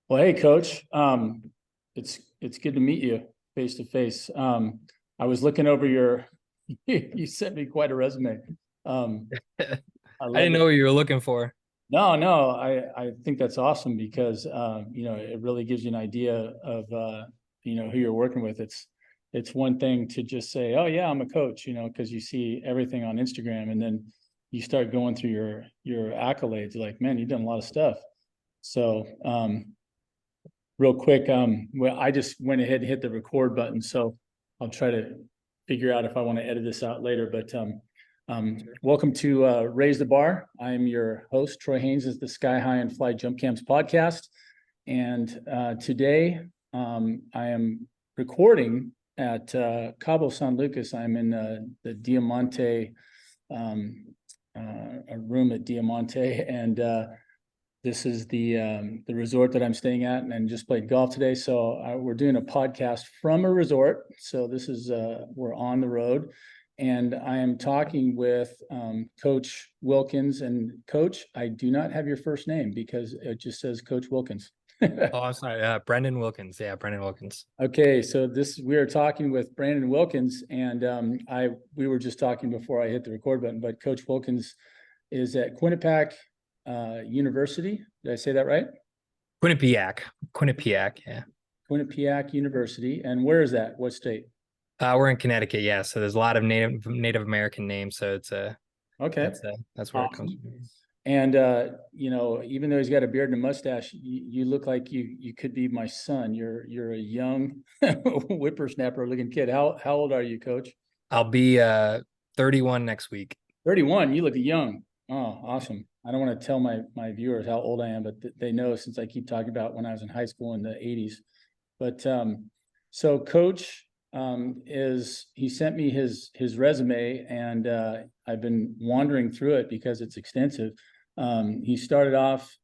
Well, hey, Coach. It's good to meet you face to face. I was looking over your. You sent me quite a resume. Um, I I love didn't it. know what you were looking for. No, I think that's awesome because it really gives you an idea of who you're working with. It's one thing to just say, oh yeah, I'm a coach, because you see everything on Instagram, and then you start going through your accolades. You're like, man, you've done a lot of stuff. So real quick, well, I just went ahead and hit the record button, so I'll try to figure out if I want to edit this out later. But welcome to Raise the Bar. I'm your host, Troy Haynes, is the Sky High and Fly Jump Camps podcast, and today I am recording at Cabo San Lucas. I'm in the Diamante, a room at Diamante, and this is the resort that I'm staying at, and just played golf today. So we're doing a podcast from a resort. So this is we're on the road, and I am talking with Coach Wilkins. And Coach, I do not have your first name because it just says Coach Wilkins. Oh, I'm sorry. Brendan Wilkins. Yeah, Brendan Wilkins. Okay, so this we are talking with Brandon Wilkins, and we were just talking before I hit the record button. But Coach Wilkins is at Quinnipiac University. Did I say that right? Quinnipiac. Quinnipiac. Yeah. Quinnipiac University. And where is that? What state? We're in Connecticut. Yeah. So there's a lot of Native American names. So it's Okay. that's where it comes Awesome. from. And even though he's got a beard and a mustache, you look like you could be my son. You're a young whippersnapper looking kid. How old are you, Coach? I'll be 31 next week. 31. You look young. Oh, awesome. I don't want to tell my viewers how old I am, but they know since I keep talking about when I was in high school in the 80s. But so Coach is he sent me his resume, and I've been wandering through it because it's extensive. He started off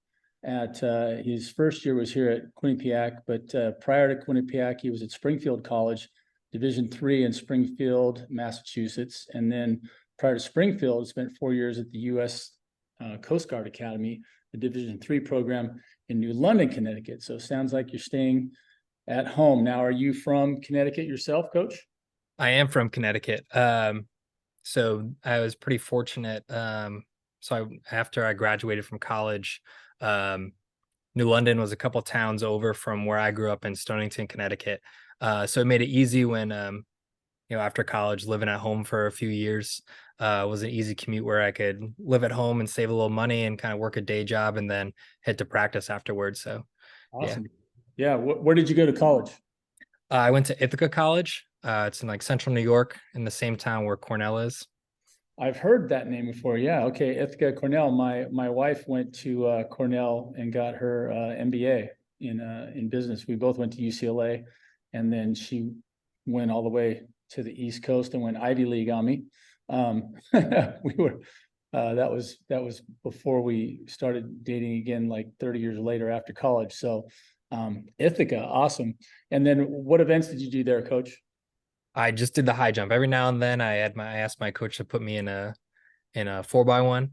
at his first year was here at Quinnipiac, but prior to Quinnipiac, he was at Springfield College, Division III in Springfield, Massachusetts, and then prior to Springfield, spent 4 years at the U.S. Coast Guard Academy, the Division III program in New London, Connecticut. So it sounds like you're staying at home. Now, are you from Connecticut yourself, Coach? I am from Connecticut. So I was pretty fortunate. After I graduated from college, um, New London was a couple towns over from where I grew up in Stonington, Connecticut. So it made it easy when after college, living at home for a few years was an easy commute where I could live at home and save a little money and kind of work a day job and then head to practice afterwards. So, yeah. Awesome. Yeah. Where did you go to college? I went to Ithaca College. It's in like central New York in the same town where Cornell is. I've heard that name before. Yeah. Okay. Ithaca Cornell. My wife went to Cornell and got her MBA in business. We both went to UCLA, and then she went all the way to the East Coast and went Ivy League on me. We were that was before we started dating again, like 30 years later after college. So Ithaca, awesome. And then what events did you do there, Coach? I just did the high jump. Every now and then I asked my coach to put me in a 4x1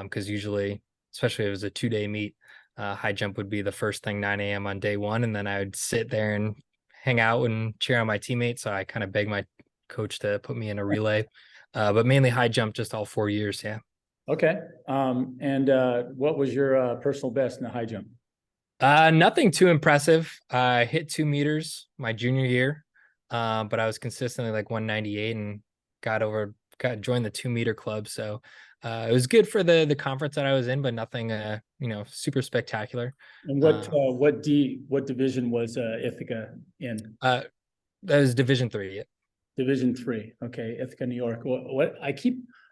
because usually, especially if it was a 2-day meet, high jump would be the first thing 9 a.m. on day one, and then I would sit there and hang out and cheer on my teammates. So I kind of begged my coach to put me in a relay, but mainly high jump just all 4 years. Yeah. Okay. And what was your personal best in the high jump? Nothing too impressive. I hit 2 meters my junior year, but I was consistently like 198 and got joined the 2 meter club. So it was good for the conference that I was in, but nothing super spectacular. And Uh, what division was Ithaca in? uh, that was Division III. Yeah. Division III. Okay, Ithaca, New York.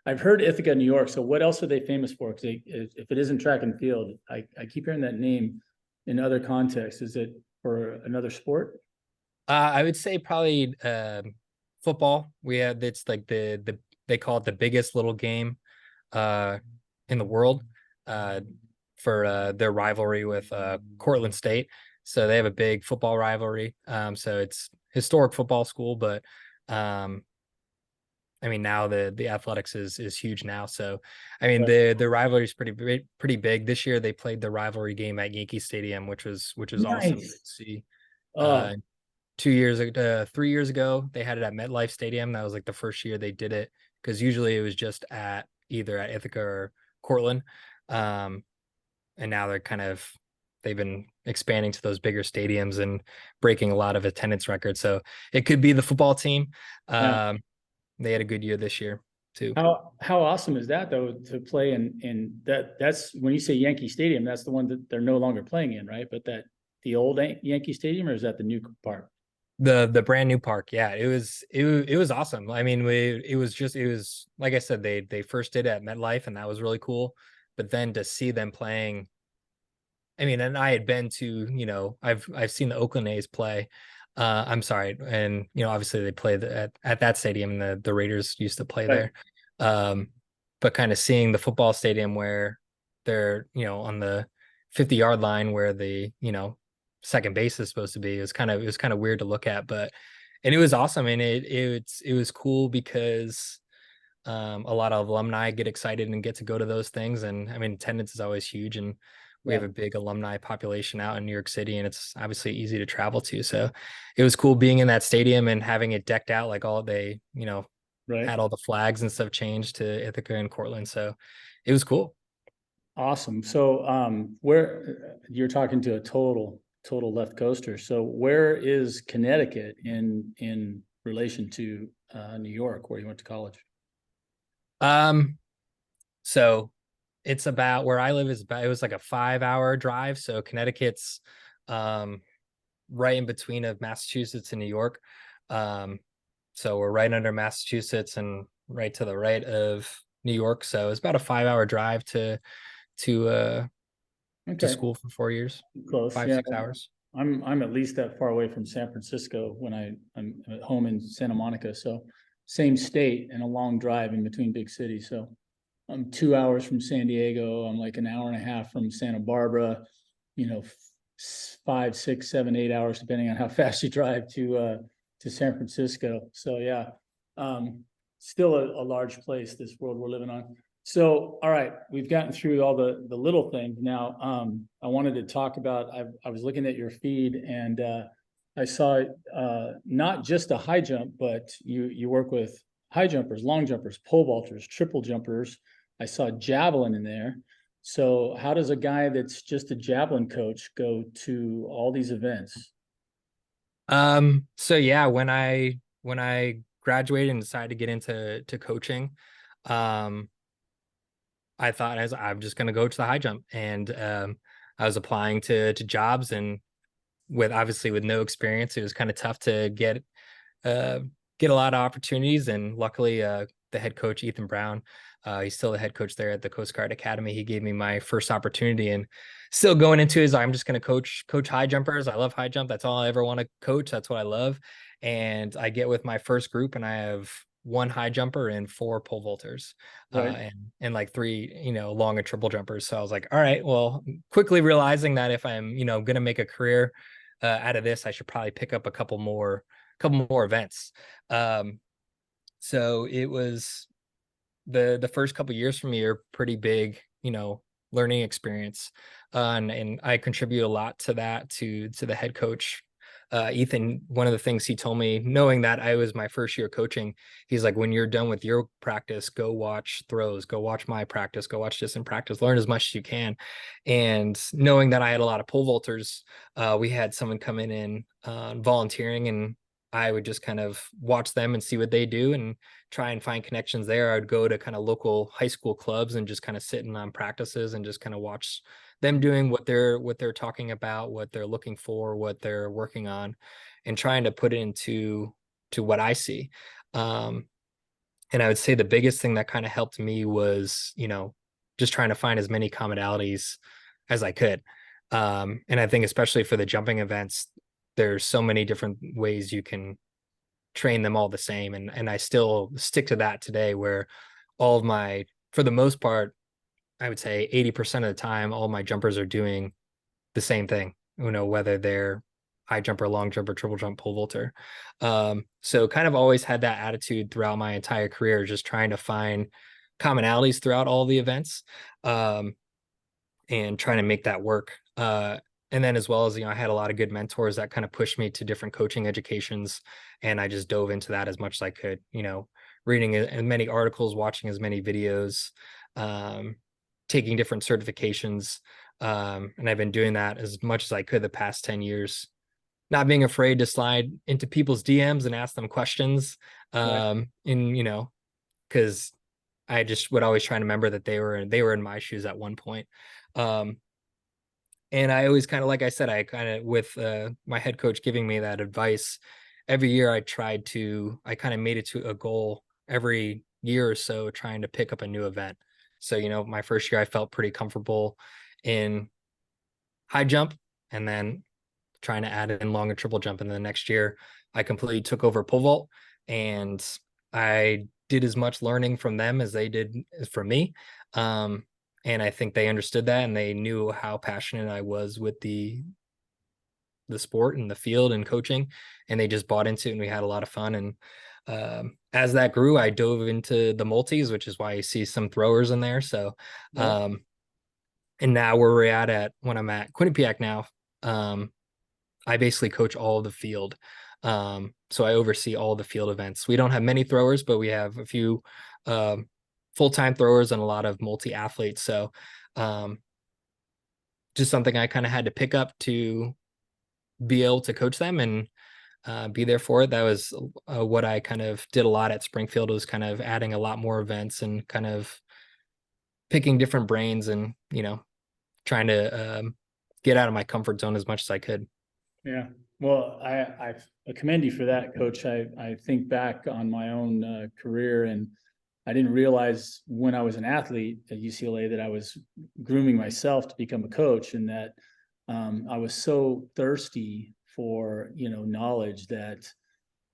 I've heard Ithaca, New York. So what else are they famous for? Because if it isn't track and field, I keep hearing that name in other contexts. Is it for another sport? I would say probably football. It's like they call it the biggest little game uh, in the world uh, for their rivalry with Cortland State. So they have a big football rivalry. So it's historic football school, but um, I mean, now the athletics is huge now. So, I mean, Right. the rivalry is pretty big. This year they played the rivalry game at Yankee Stadium, which was awesome to Nice. see. Oh, Uh, 2 years ago, 3 years ago, they had it at MetLife Stadium. That was like the first year they did it, because usually it was just at either at Ithaca or Cortland. Um, and now they've been expanding to those bigger stadiums and breaking a lot of attendance records. So it could be the football team. yeah. Um, they had a good year this year too. How awesome is that though, to play in that's when you say Yankee Stadium, that's the one that they're no longer playing in, right? But that the old Yankee Stadium, or is that the new part? The brand new park, yeah, it was awesome. I mean, it was like I said, they first did it at MetLife, and that was really cool. But then to see them playing, I mean, and I had been to, I've seen the Oakland A's play. I'm sorry, and obviously they play at that stadium, and the Raiders used to play Right. there. Um, but kind of seeing the football stadium where they're, on the 50-yard line where the, second base is supposed to be, it was kind of weird to look at, but and it was awesome, and it was cool because a lot of alumni get excited and get to go to those things. And I mean, attendance is always huge, and we Yeah. have a big alumni population out in New York City, and it's obviously easy to travel to. So it was cool being in that stadium and having it decked out, like all they, Right. had all the flags and stuff changed to Ithaca and Cortland. So it was cool. Awesome. So where you're talking to a total left coaster. So where is Connecticut in relation to New York, where you went to college? Um, so it's about where I live is about, it was like a 5 hour drive. So Connecticut's um right in between of Massachusetts and New York. Um, so we're right under Massachusetts and right to the right of New York. So it's about a 5 hour drive to uh to Okay, school for 4 years, close. five, Yeah, 6 hours. I'm at least that far away from San Francisco when I'm at home in Santa Monica. So same state and a long drive in between big cities. So I'm 2 hours from San Diego. I'm like an hour and a half from Santa Barbara. You know, 5, 6, 7, 8 hours, depending on how fast you drive to San Francisco. So yeah, um, still a large place. This world we're living on. So all right, we've gotten through all the little things. Now, I wanted to talk about. I was looking at your feed and I saw not just a high jump, but you work with high jumpers, long jumpers, pole vaulters, triple jumpers. I saw javelin in there. So how does a guy that's just a javelin coach go to all these events? So yeah, when I graduated and decided to get into coaching, um, I thought as I'm just gonna go to the high jump, and I was applying to jobs, and with no experience, it was kind of tough to uh, get a lot of opportunities. And luckily, the head coach, Ethan Brown, he's still the head coach there at the Coast Guard Academy. He gave me my first opportunity, and still going into is I'm just going to coach high jumpers. I love high jump. That's all I ever want to coach. That's what I love. And I get with my first group, and I have one high jumper and four pole vaulters, Right. and like three, long and triple jumpers. So I was like, all right, well, quickly realizing that if I'm, going to make a career out of this, I should probably pick up a couple more events. Um, so it was the first couple years for me are pretty big, learning experience, and I contribute a lot to that to the head coach. Ethan, one of the things he told me, knowing that I was my first year coaching, he's like, when you're done with your practice, go watch throws, go watch my practice, go watch this in practice, learn as much as you can. And knowing that I had a lot of pole vaulters, we had someone come in and volunteering, and I would just kind of watch them and see what they do and try and find connections there. I would go to kind of local high school clubs and just kind of sit in on practices and just kind of watch them doing what they're talking about, what they're looking for, what they're working on, and trying to put it to what I see. Um, and I would say the biggest thing that kind of helped me was, just trying to find as many commonalities as I could. And I think especially for the jumping events, there's so many different ways you can train them all the same. And I still stick to that today, where all of my, for the most part, I would say 80% of the time, all my jumpers are doing the same thing, whether they're high jumper, long jumper, triple jump, pole vaulter. So kind of always had that attitude throughout my entire career, just trying to find commonalities throughout all the events, and trying to make that work. And then as well as, I had a lot of good mentors that kind of pushed me to different coaching educations. And I just dove into that as much as I could, reading as many articles, watching as many videos, um, taking different certifications. And I've been doing that as much as I could the past 10 years, not being afraid to slide into people's DMs and ask them questions. Right. Because I just would always try to remember that they were in my shoes at one point. Um, and I always kind of, like I said, I kind of, with my head coach giving me that advice every year, I kind of made it to a goal every year or so, trying to pick up a new event. So, my first year I felt pretty comfortable in high jump, and then trying to add in long and triple jump. And then the next year I completely took over pole vault, and I did as much learning from them as they did from me. And I think they understood that, and they knew how passionate I was with the sport and the field and coaching, and they just bought into it, and we had a lot of fun. And as that grew, I dove into the multis, which is why you see some throwers in there. So Yeah. um, and now where we're at when I'm at Quinnipiac now, I basically coach all the field. So I oversee all the field events. We don't have many throwers, but we have a few full-time throwers and a lot of multi-athletes. So um, just something I kind of had to pick up to be able to coach them and be there for it. That was what I kind of did a lot at Springfield, was kind of adding a lot more events and kind of picking different brains, and, trying to get out of my comfort zone as much as I could. Yeah. Well, I commend you for that, Coach. I think back on my own career, and I didn't realize when I was an athlete at UCLA that I was grooming myself to become a coach, and that I was so thirsty for knowledge that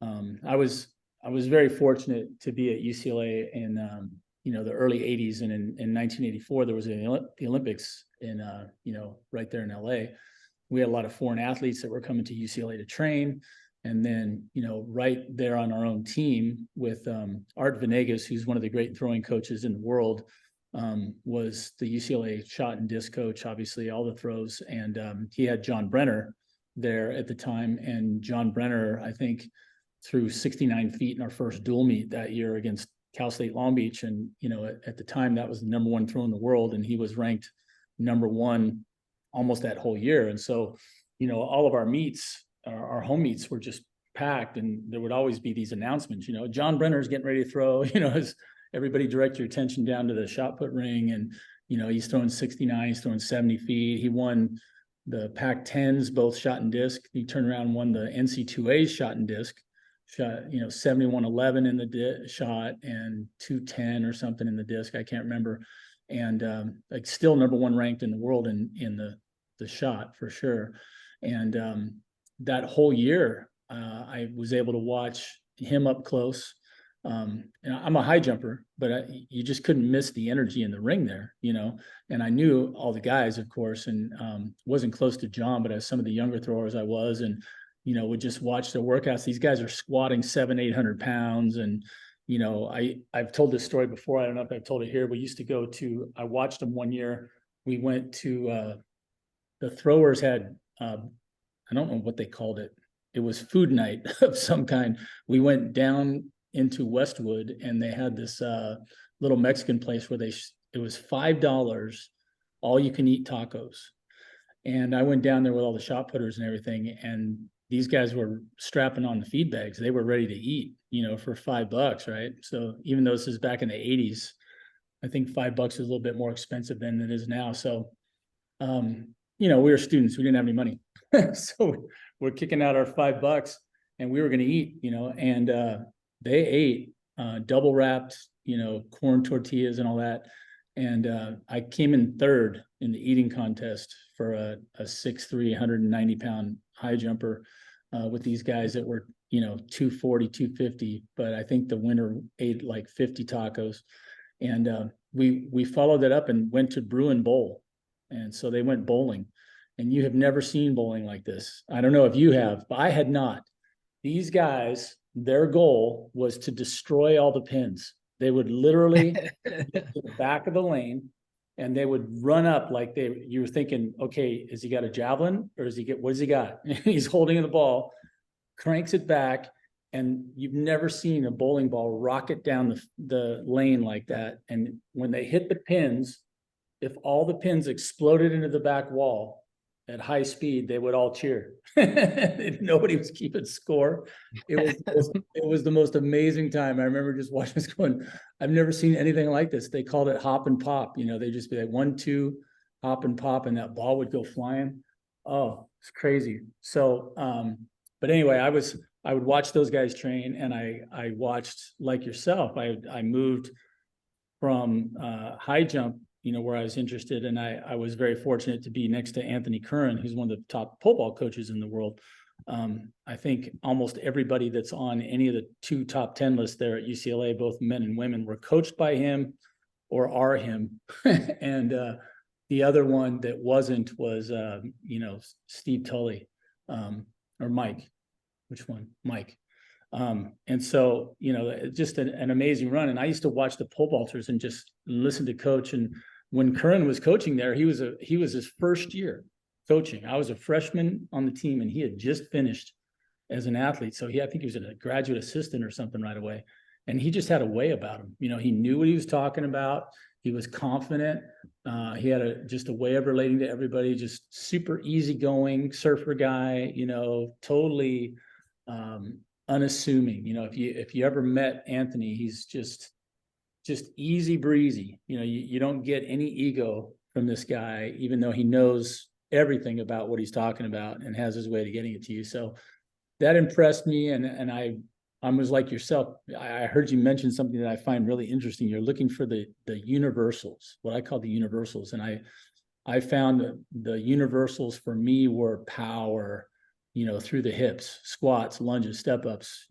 I was very fortunate to be at UCLA in the early '80s, and in 1984 there was the Olympics in right there in LA. We had a lot of foreign athletes that were coming to UCLA to train. And then, right there on our own team with Art Venegas, who's one of the great throwing coaches in the world, was the UCLA shot and disc coach, obviously, all the throws. And he had John Brenner there at the time. And John Brenner, I think, threw 69 feet in our first dual meet that year against Cal State Long Beach. And, at the time, that was the number one throw in the world. And he was ranked number one almost that whole year. And so, all of our meets, our home meets, were just packed, and there would always be these announcements, John Brenner's getting ready to throw, as everybody direct your attention down to the shot put ring. And, he's throwing 69, he's throwing 70 feet. He won the Pac-10s, both shot and disc. He turned around and won the NCAA shot and disc, shot, 71-11 in the shot and 210 or something in the disc. I can't remember. And like still number one ranked in the world in the shot for sure. And that whole year, I was able to watch him up close. And I'm a high jumper, but you just couldn't miss the energy in the ring there, And I knew all the guys, of course, and wasn't close to John, but as some of the younger throwers I was, and would just watch their workouts. These guys are squatting 700-800 pounds, and I've told this story before. I don't know if I've told it here. We used to go to, I watched them one year. We went to, the throwers had, I don't know what they called it. It was food night of some kind. We went down into Westwood, and they had this little Mexican place where it was $5, all you can eat tacos. And I went down there with all the shot putters and everything, and these guys were strapping on the feed bags. They were ready to eat, for $5, right? So even though this is back in the '80s, I think $5 is a little bit more expensive than it is now. So, we were students. We didn't have any money. So we're kicking out our $5, and we were going to eat, and they ate double wrapped, corn tortillas and all that. And I came in third in the eating contest for a 6'3", 190-pound high jumper with these guys that were, 240, 250. But I think the winner ate like 50 tacos. And we followed that up and went to Bruin Bowl. And so they went bowling. and you have never seen bowling like this. I don't know if you have, but I had not. These guys, their goal was to destroy all the pins. They would literally get to the back of the lane, and they would run up like you were thinking, okay, has he got a javelin, or what does he got? He's holding the ball, cranks it back, and you've never seen a bowling ball rocket down the lane like that. And when they hit the pins, if all the pins exploded into the back wall at high speed, they would all cheer. Nobody was keeping score. It was the most amazing time. I remember just watching this going, I've never seen anything like this. They called it hop and pop. They just be like 1, 2, hop and pop, and that ball would go flying. Oh, it's crazy. So, but anyway, I would watch those guys train, and I watched, like yourself, I moved from high jump, where I was interested, and I was very fortunate to be next to Anthony Curran, who's one of the top pole vault coaches in the world. I think almost everybody that's on any of the 2 top 10 lists there at UCLA, both men and women, were coached by him or are him. And the other one that wasn't was, Steve Tully, or Mike. Which one? Mike. And so, just an amazing run. And I used to watch the pole vaulters and just listen to coach. And when Curran was coaching there, he was his first year coaching. I was a freshman on the team, and he had just finished as an athlete. So I think he was a graduate assistant or something right away. And he just had a way about him. He knew what he was talking about. He was confident. He had just a way of relating to everybody, just super easygoing surfer guy, totally unassuming. If you ever met Anthony, he's just easy breezy. You don't get any ego from this guy, even though he knows everything about what he's talking about and has his way to getting it to you. So that impressed me. And I was like yourself. I heard you mention something that I find really interesting. You're looking for the universals, what I call the universals. And I found that the universals for me were power, through the hips, squats, lunges, step ups,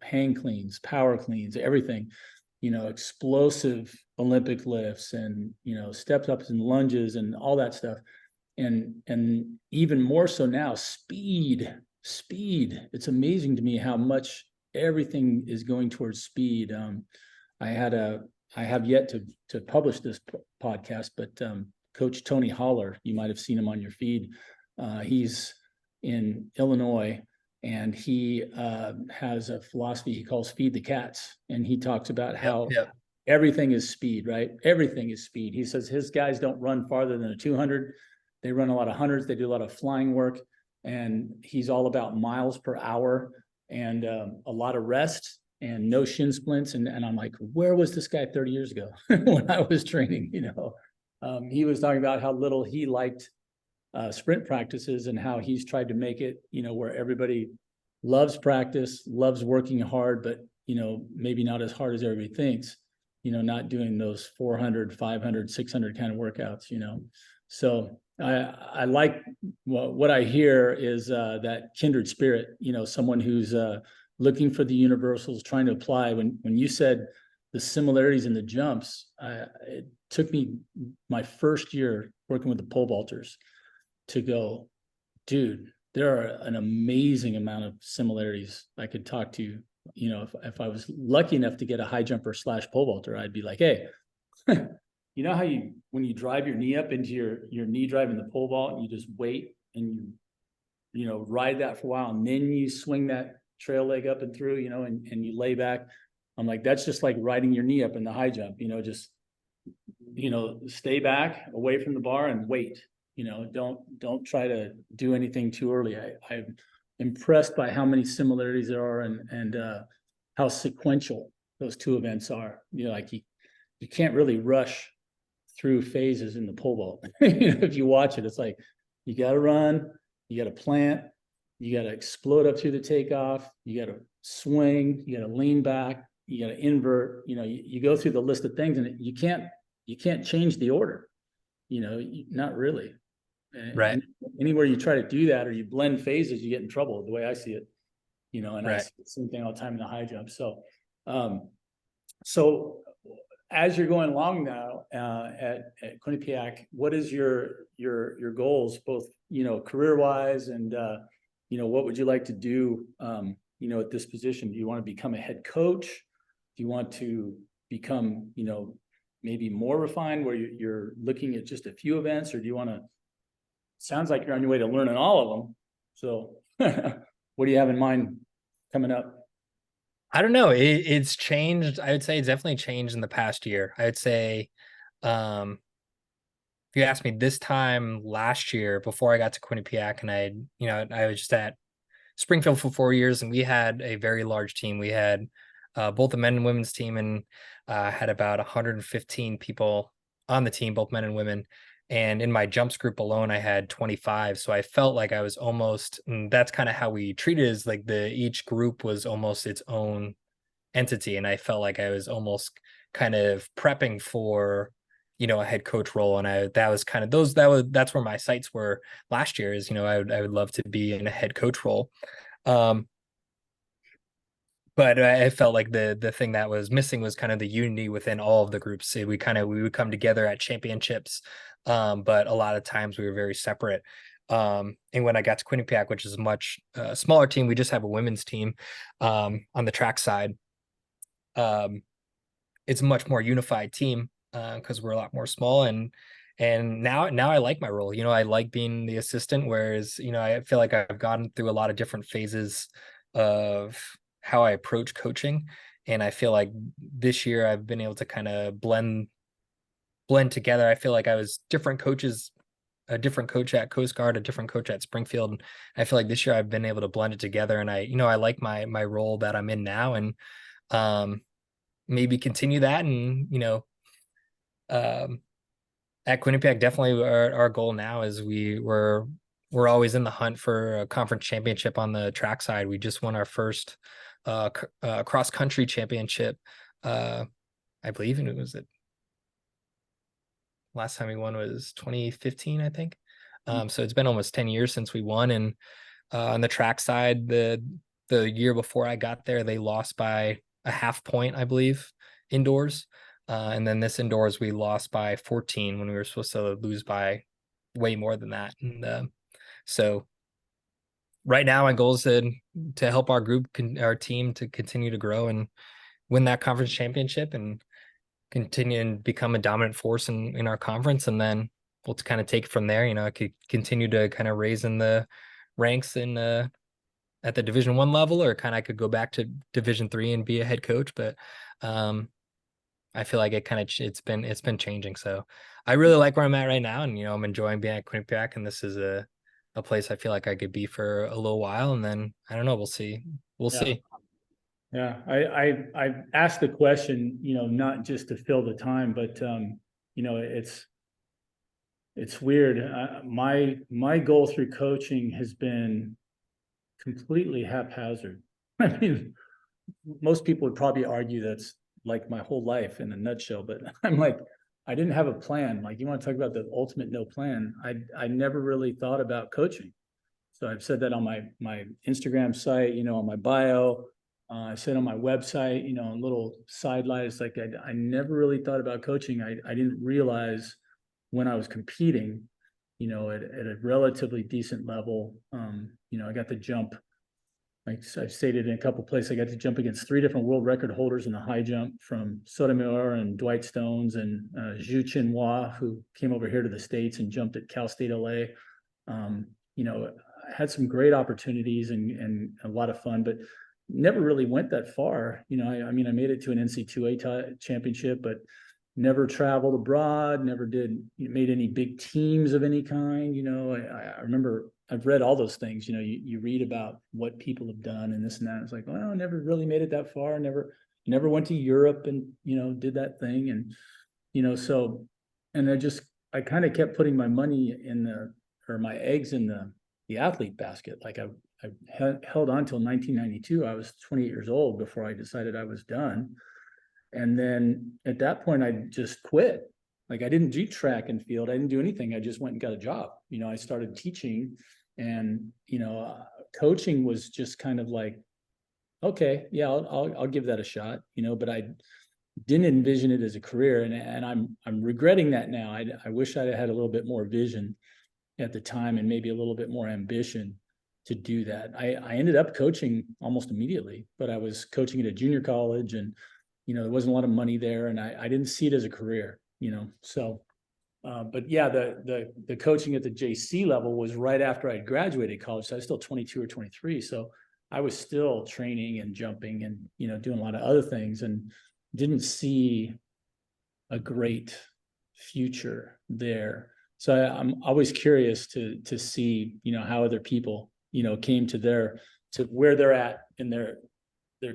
hang cleans, power cleans, everything, explosive Olympic lifts, and, steps ups and lunges and all that stuff. And even more so now, speed. It's amazing to me how much everything is going towards speed. I have yet to publish this podcast, but Coach Tony Holler, you might have seen him on your feed. He's in Illinois, and he has a philosophy he calls Feed the Cats. And he talks about how everything is speed, right? Everything is speed. He says his guys don't run farther than a 200. They run a lot of hundreds. They do a lot of flying work. And he's all about miles per hour and a lot of rest and no shin splints. And I'm like, where was this guy 30 years ago when I was training? He was talking about how little he liked sprint practices, and how he's tried to make it, where everybody loves practice, loves working hard, but, maybe not as hard as everybody thinks, not doing those 400, 500, 600 kind of workouts, So I like what I hear is that kindred spirit, someone who's looking for the universals, trying to apply. When you said the similarities in the jumps, it took me my first year working with the pole vaulters to go, dude, there are an amazing amount of similarities. I could talk to, if I was lucky enough to get a high jumper / pole vaulter, I'd be like, hey, you know how when you drive your knee up into your knee drive in the pole vault, and you just wait and you ride that for a while, and then you swing that trail leg up and through, and you lay back. I'm like, that's just like riding your knee up in the high jump, just, stay back away from the bar and wait. Don't try to do anything too early. I'm impressed by how many similarities there are, and how sequential those 2 events are. Like you can't really rush through phases in the pole vault. If you watch it, it's like you got to run, you got to plant, you got to explode up through the takeoff, you got to swing, you got to lean back, you got to invert. You go through the list of things, and you can't change the order. Not really. Right. Anywhere you try to do that, or you blend phases, you get in trouble, the way I see it. And right. I see the same thing all the time in the high jump. So as you're going along now, at Quinnipiac, what is your goals, both, career wise and, what would you like to do, at this position? Do you want to become a head coach? Do you want to become, maybe more refined where you're looking at just a few events, or do you want to, sounds like you're on your way to learning all of them. So what do you have in mind coming up? I don't know. It's changed. I would say it's definitely changed in the past year. I would say, um, if you asked me this time last year before I got to Quinnipiac, and I was just at Springfield for 4 years, and we had a very large team. We had both the men and women's team, and had about 115 people on the team, both men and women. And in my jumps group alone, I had 25. So I felt like I was almost, and that's kind of how we treated it, is like each group was almost its own entity. And I felt like I was almost kind of prepping for, a head coach role. And that was kind of that's where my sights were last year, is, I would love to be in a head coach role. Um, but I felt like the thing that was missing was kind of the unity within all of the groups. We would come together at championships, but a lot of times we were very separate. And when I got to Quinnipiac, which is a much smaller team, we just have a women's team on the track side. It's a much more unified team because we're a lot more small, and now I like my role. I like being the assistant, whereas I feel like I've gone through a lot of different phases of how I approach coaching, and I feel like this year I've been able to kind of blend together. I feel like I was different coaches, a different coach at Coast Guard, a different coach at Springfield. And I feel like this year I've been able to blend it together, and I like my role that I'm in now, and maybe continue that. And at Quinnipiac, definitely our goal now is we're always in the hunt for a conference championship on the track side. We just won our first cross country championship. I believe, and it was it. Last time we won was 2015, I think. So it's been almost 10 years since we won. And on the track side, the year before I got there, they lost by a half point, I believe, indoors. And then this indoors, we lost by 14 when we were supposed to lose by way more than that. And so right now, my goal is to help our our team to continue to grow and win that conference championship, and continue and become a dominant force in our conference. And then we'll kind of take it from there. I could continue to kind of raise in the ranks in at the Division I level, or kind of I could go back to Division III and be a head coach. But I feel like it's been changing. So I really like where I'm at right now, and I'm enjoying being at Quinnipiac, and this is a place I feel like I could be for a little while, and then I don't know, we'll see. We'll Yeah. see. Yeah, I asked the question, not just to fill the time, but it's weird. My goal through coaching has been completely haphazard. I mean, most people would probably argue that's like my whole life in a nutshell, but I'm like, I didn't have a plan. Like, you want to talk about the ultimate no plan? I never really thought about coaching. So I've said that on my Instagram site, on my bio. I said on my website, a little sidelight. It's like I never really thought about coaching. I didn't realize when I was competing, at a relatively decent level, I got to jump. Like I've stated in a couple of places, I got to jump against 3 different world record holders in the high jump, from Sotomayor and Dwight Stones and Zhu Chinhua, who came over here to the States and jumped at Cal State LA. I had some great opportunities and a lot of fun, but never really went that far. I mean, I made it to an NCAA championship, but never traveled abroad, never made any big teams of any kind. I remember I've read all those things, you read about what people have done and this and that. It's like, well, I never really made it that far. Never went to Europe and, did that thing. And, so, and I kind of kept putting my money or my eggs in the athlete basket. Like I held on till 1992. I was 28 years old before I decided I was done. And then at that point, I just quit. Like, I didn't do track and field. I didn't do anything. I just went and got a job. I started teaching, and, coaching was just kind of like, okay, yeah, I'll give that a shot, but didn't envision it as a career. And I'm regretting that now. I wish I had a little bit more vision at the time and maybe a little bit more ambition to do that. I ended up coaching almost immediately, but I was coaching at a junior college, and, there wasn't a lot of money there, and I didn't see it as a career, so. But yeah, the coaching at the JC level was right after I graduated college. So I was still 22 or 23. So I was still training and jumping and, doing a lot of other things, and didn't see a great future there. So I'm always curious to see, how other people, came to where they're at in their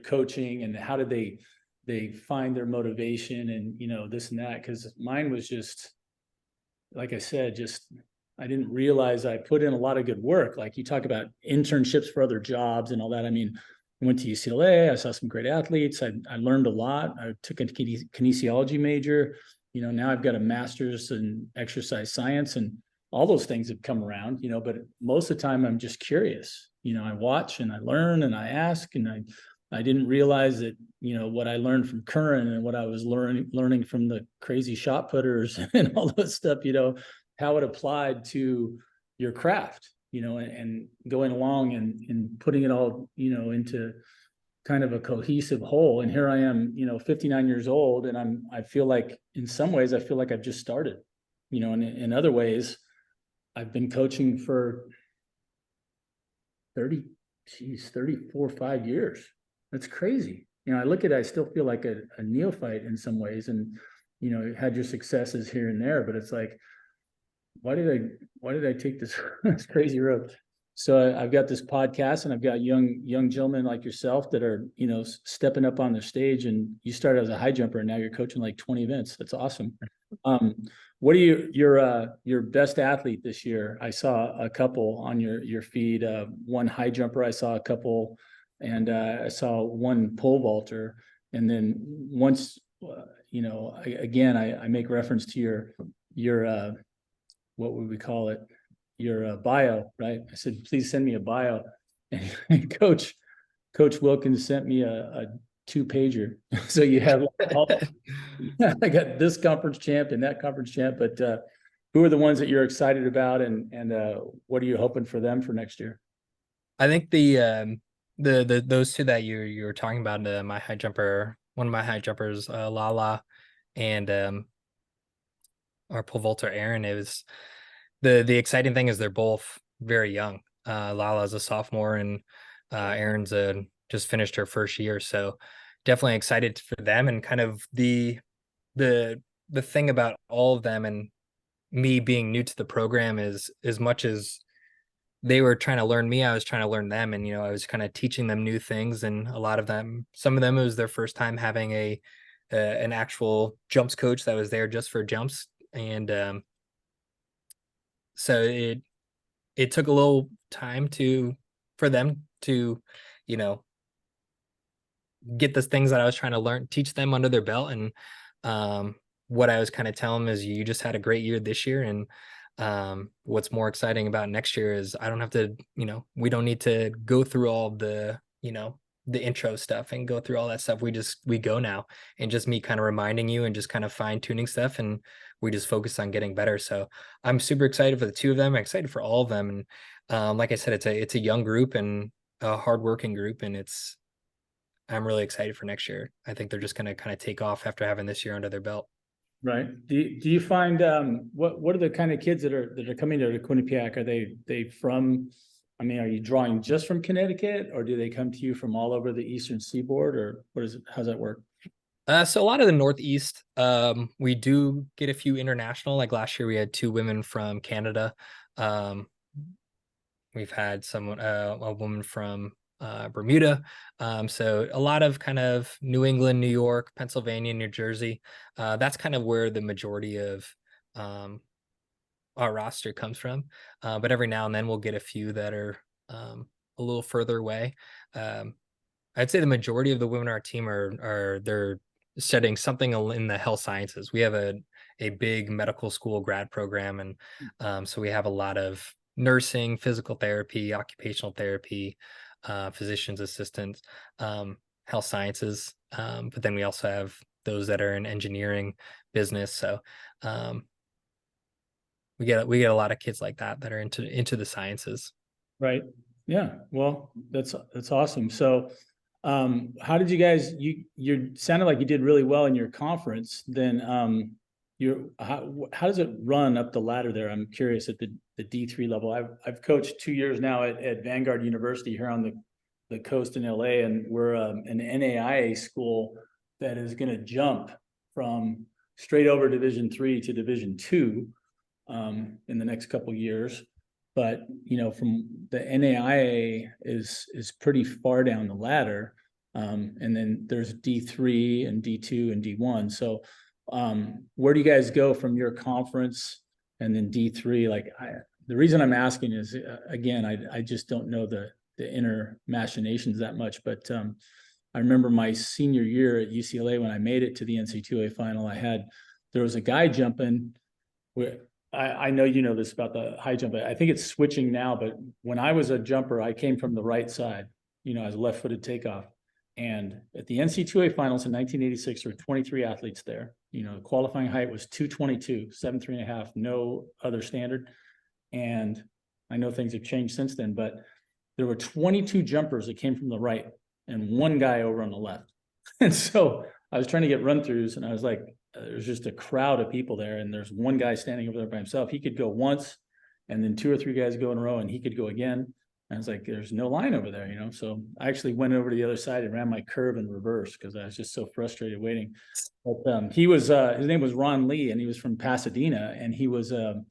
coaching, and how did they find their motivation, and, this and that. Cause mine was just, like I said, just, I didn't realize I put in a lot of good work. Like you talk about internships for other jobs and all that. I mean, I went to UCLA, I saw some great athletes. I learned a lot. I took a kinesiology major. Now I've got a master's in exercise science, and all those things have come around, but most of the time I'm just curious. I watch and I learn and I ask, and I didn't realize that, what I learned from Curran and what I was learning from the crazy shot putters and all that stuff, how it applied to your craft, and going along and putting it all, into kind of a cohesive whole. And here I am, 59 years old, and I feel like in some ways, I feel like I've just started, and in other ways, I've been coaching for 34, 5 years. That's crazy. I look at it, I still feel like a neophyte in some ways, and, had your successes here and there, but it's like, why did I take this, this crazy road? So I've got this podcast, and I've got young gentlemen like yourself that are, stepping up on the stage, and you started as a high jumper and now you're coaching like 20 events. That's awesome. What are your best athlete this year? I saw a couple on your feed. One high jumper, I saw a couple, and I saw one pole vaulter. And then once, I make reference to your what would we call it? Your bio, right? I said, please send me a bio. And Coach Wilkins sent me a 2-pager. So you have all, I got this conference champ and that conference champ, but who are the ones that you're excited about, and what are you hoping for them for next year? I think those two that you were talking about, my high jumper, one of my high jumpers, Lala, and our pole vaulter Aaron. It was the exciting thing is they're both very young. Lala's a sophomore, and Aaron's just finished her first year. So definitely excited for them, and kind of the thing about all of them and me being new to the program is, as much as they were trying to learn me, I was trying to learn them. And, I was kind of teaching them new things. And a lot of them, some of them, it was their first time having an actual jumps coach that was there just for jumps. And so it took a little time for them to, get the things that I was trying to teach them under their belt. And what I was kind of telling them is, you just had a great year this year. And what's more exciting about next year is I don't have to, we don't need to go through all the, the intro stuff and go through all that stuff. We go now, and just me kind of reminding you and just kind of fine tuning stuff. And we just focus on getting better. So I'm super excited for the two of them. I'm excited for all of them. And like I said, it's a young group and a hardworking group, and I'm really excited for next year. I think they're just going to kind of take off after having this year under their belt. Right. Do you find what are the kind of kids that are coming to Quinnipiac? Are they from? I mean, are you drawing just from Connecticut, or do they come to you from all over the Eastern Seaboard, or what is it? How's that work? So a lot of the Northeast, we do get a few international. Like last year, we had 2 women from Canada. We've had a woman from Bermuda. So a lot of kind of New England, New York, Pennsylvania, New Jersey. That's kind of where the majority of our roster comes from. But every now and then we'll get a few that are a little further away. I'd say the majority of the women on our team they're studying something in the health sciences. We have a big medical school grad program, and so we have a lot of nursing, physical therapy, occupational therapy, physician's assistants, health sciences. But then we also have those that are in engineering business. So we get a lot of kids like that are into the sciences. Right. Yeah. Well, that's awesome. So, how did you guys, you sounded like you did really well in your conference. Then, how does it run up the ladder there? I'm curious at the D3 level. I've coached 2 years now at Vanguard University here on the coast in LA, and we're an NAIA school that is going to jump from straight over Division III to Division II in the next couple of years. But from the NAIA is pretty far down the ladder, and then there's D3 and D2 and D1. So where do you guys go from your conference and then D3? Like the reason I'm asking is again, I just don't know the inner machinations that much. But I remember my senior year at UCLA when I made it to the NCAA final. There was a guy jumping where. I know you know this about the high jump. I think it's switching now, but when I was a jumper, I came from the right side, as a left-footed takeoff. And at the NCAA finals in 1986, there were 23 athletes there. The qualifying height was 222, 7'3.5", no other standard. And I know things have changed since then, but there were 22 jumpers that came from the right and one guy over on the left. And so I was trying to get run-throughs, and I was like, there's just a crowd of people there, and there's one guy standing over there by himself. He could go once, and then 2 or 3 guys go in a row, and he could go again. And I was like, there's no line over there, So I actually went over to the other side and ran my curve in reverse because I was just so frustrated waiting. But he was his name was Ron Lee, and he was from Pasadena, and he was a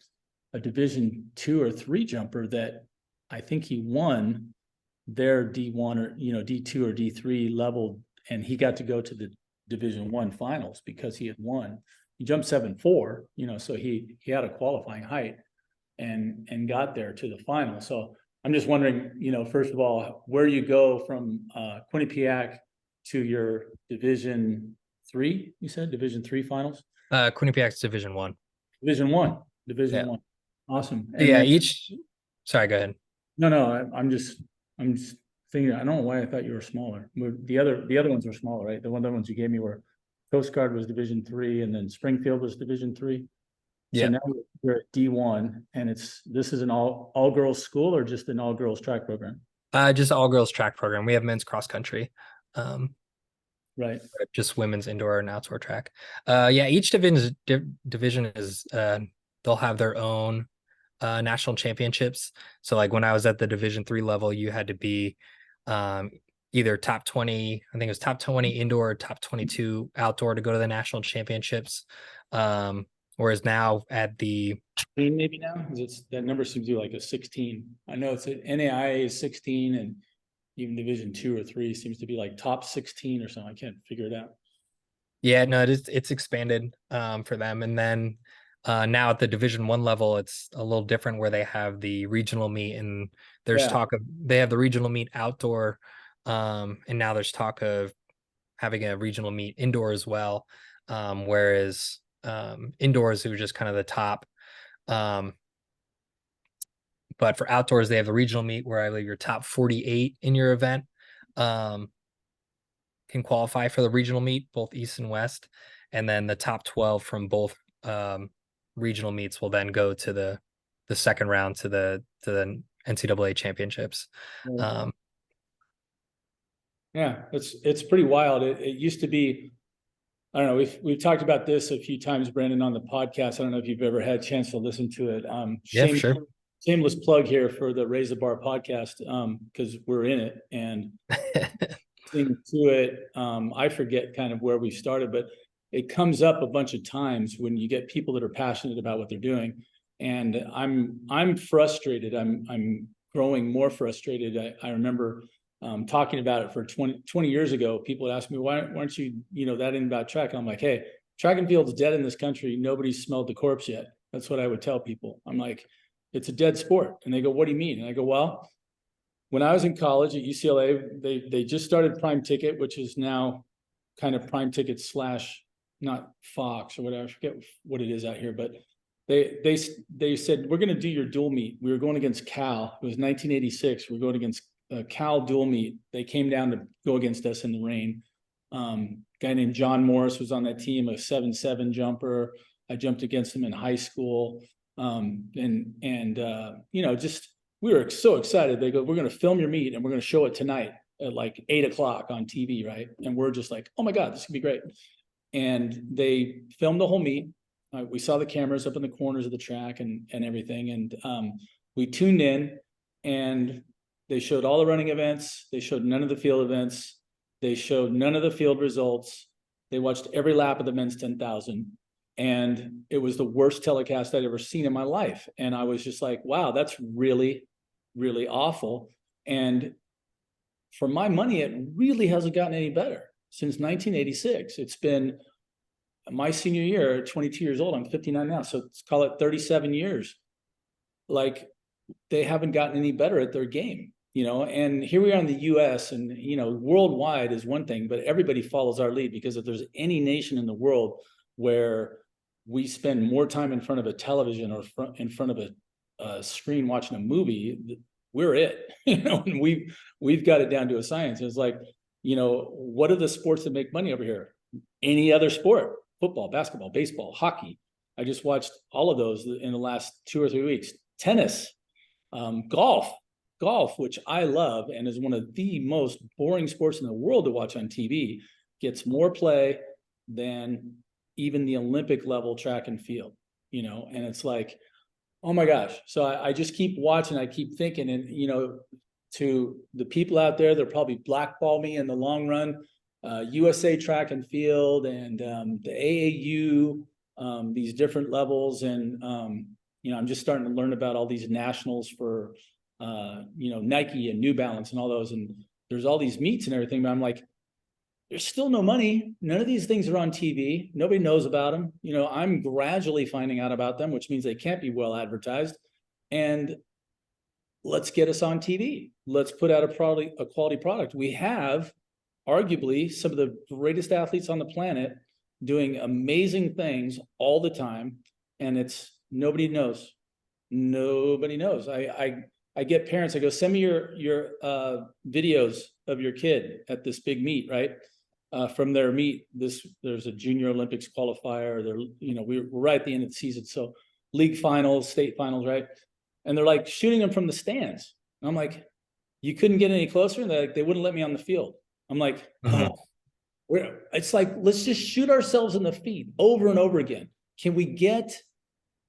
Division II or III jumper that I think he won their D1 or D2 or D3 level, and he got to go to the Division I finals because he had won. He jumped 7'4", so he had a qualifying height and got there to the final. So I'm just wondering, first of all, where you go from Quinnipiac to your Division III, you said Division III finals? Quinnipiac's Division I. Division I. Awesome. And yeah, sorry, go ahead. No, I'm just thinking, I don't know why I thought you were smaller. The other ones were smaller, right? The other ones you gave me were Coast Guard was Division III, and then Springfield was Division III. So now we're at D1, and this is an all girls school or just an all girls track program? Just all girls track program. We have men's cross country. Right. Just women's indoor and outdoor track. Each division is they'll have their own national championships. So like when I was at the Division III level, you had to be either top 20, I think it was top 20 indoor, top 22 outdoor to go to the national championships. Whereas now at the maybe now that number seems to be like a 16. I know it's NAIA is 16, and even Division II or III seems to be like top 16 or something. I can't figure it out. Yeah, no, it's expanded for them. And then now at the Division I level, it's a little different where they have the regional meet, and there's talk of they have the regional meet outdoor, and now there's talk of having a regional meet indoor as well. Whereas indoors it was just kind of the top. But for outdoors, they have the regional meet where I believe your top 48 in your event can qualify for the regional meet, both East and West. And then the top 12 from both regional meets will then go to the second round to the NCAA championships. Yeah, it's pretty wild. It used to be, I don't know, we've talked about this a few times, Brandon, on the podcast. I don't know if you've ever had a chance to listen to it. Yeah, for sure. Shameless plug here for the Raise the Bar podcast, because we're in it and listening to it. I forget kind of where we started, but it comes up a bunch of times when you get people that are passionate about what they're doing. And I'm frustrated. I'm growing more frustrated. I remember talking about it for 20 years ago. People would ask me, why aren't you, that in about track? And I'm like, hey, track and field's dead in this country. Nobody's smelled the corpse yet. That's what I would tell people. I'm like, it's a dead sport. And they go, what do you mean? And I go, well, when I was in college at UCLA, they just started Prime Ticket, which is now kind of Prime Ticket / not Fox or whatever. I forget what it is out here, but they said, we're going to do your dual meet. We were going against Cal. It was 1986. We're going against Cal dual meet. They came down to go against us in the rain. Guy named John Morris was on that team, a 7'7" jumper. I jumped against him in high school. Just we were so excited. They go, we're going to film your meet and we're going to show it tonight at like 8 o'clock on TV, right? And we're just like, oh my God, this could be great. And they filmed the whole meet. We saw the cameras up in the corners of the track and everything. And we tuned in, and they showed all the running events. They showed none of the field events. They showed none of the field results. They watched every lap of the men's 10,000. And it was the worst telecast I'd ever seen in my life. And I was just like, wow, that's really, really awful. And for my money, it really hasn't gotten any better since 1986. It's been my senior year, 22 years old. I'm 59 now. So let's call it 37 years. Like, they haven't gotten any better at their game, and here we are in the US, and, worldwide is one thing, but everybody follows our lead, because if there's any nation in the world where we spend more time in front of a television or in front of a screen watching a movie, we're it, and we've got it down to a science. It's like, what are the sports that make money over here? Any other sport? Football, basketball, baseball, hockey. I just watched all of those in the last 2 or 3 weeks. Tennis, golf, which I love and is one of the most boring sports in the world to watch on TV, gets more play than even the Olympic level track and field, and it's like, oh my gosh. So I just keep watching. I keep thinking, and, to the people out there, they'll probably blackball me in the long run. USA track and field and the AAU, these different levels. And, I'm just starting to learn about all these nationals for, Nike and New Balance and all those. And there's all these meets and everything, but I'm like, there's still no money. None of these things are on TV. Nobody knows about them. I'm gradually finding out about them, which means they can't be well advertised. And let's get us on TV. Let's put out a quality product. We have arguably some of the greatest athletes on the planet doing amazing things all the time. And nobody knows. Nobody knows. I get parents, I go, send me your videos of your kid at this big meet, right? From their meet, there's a junior Olympics qualifier. We're right at the end of the season. So league finals, state finals, right? And they're like shooting them from the stands. And I'm like, you couldn't get any closer? And they wouldn't let me on the field. I'm like, it's like, let's just shoot ourselves in the feet over and over again. Can we get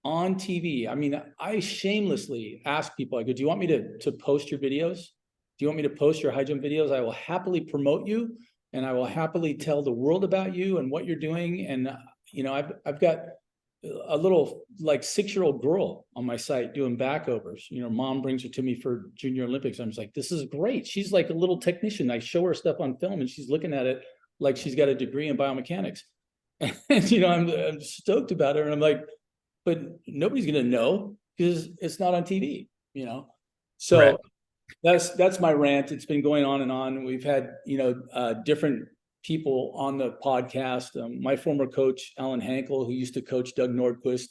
on TV? I mean, I shamelessly ask people, I go, do you want me to post your videos? Do you want me to post your high jump videos? I will happily promote you, and I will happily tell the world about you and what you're doing. And, I've got a little like 6-year-old girl on my site doing backovers. Mom brings her to me for Junior Olympics. I'm just like, this is great. She's like a little technician. I show her stuff on film and she's looking at it like she's got a degree in biomechanics. And, I'm stoked about her. And I'm like, but nobody's going to know because it's not on TV, So right. That's my rant. It's been going on and on. We've had, different people on the podcast. My former coach, Alan Hankel, who used to coach Doug Nordquist,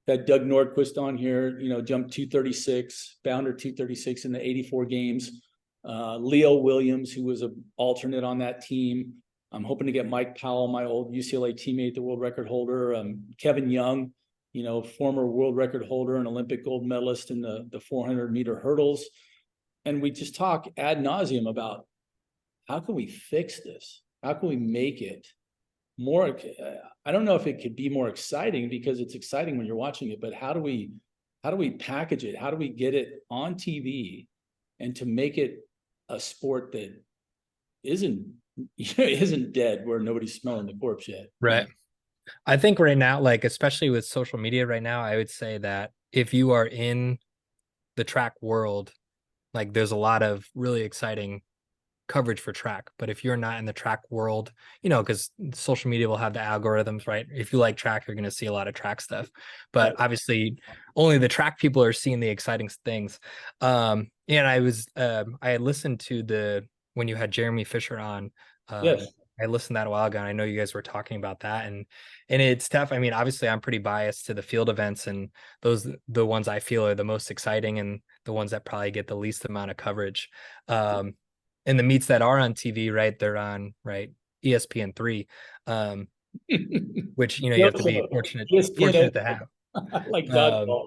had Doug Nordquist on here, jumped 236, bounder 236 in the 84 games. Leo Williams, who was an alternate on that team. I'm hoping to get Mike Powell, my old UCLA teammate, the world record holder. Kevin Young, former world record holder and Olympic gold medalist in the 400 meter hurdles. And we just talk ad nauseum about how can we fix this? How can we make it more? I don't know if it could be more exciting, because it's exciting when you're watching it, but how do we package it? How do we get it on TV and to make it a sport that isn't dead, where nobody's smelling the corpse yet? Right. I think right now, like, especially with social media right now, I would say that if you are in the track world, like, there's a lot of really exciting coverage for track. But if you're not in the track world, because social media will have the algorithms, right? If you like track, you're going to see a lot of track stuff. But obviously, only the track people are seeing the exciting things. And I listened to when you had Jeremy Fisher on. Yes. I listened that a while ago, and I know you guys were talking about that, and it's tough. I mean, obviously, I'm pretty biased to the field events, and the ones I feel are the most exciting and the ones that probably get the least amount of coverage. And the meets that are on TV, right? They're on, right, ESPN3, which, you have to be Dodgeball. fortunate, ESPN, to have. like Um, dodgeball.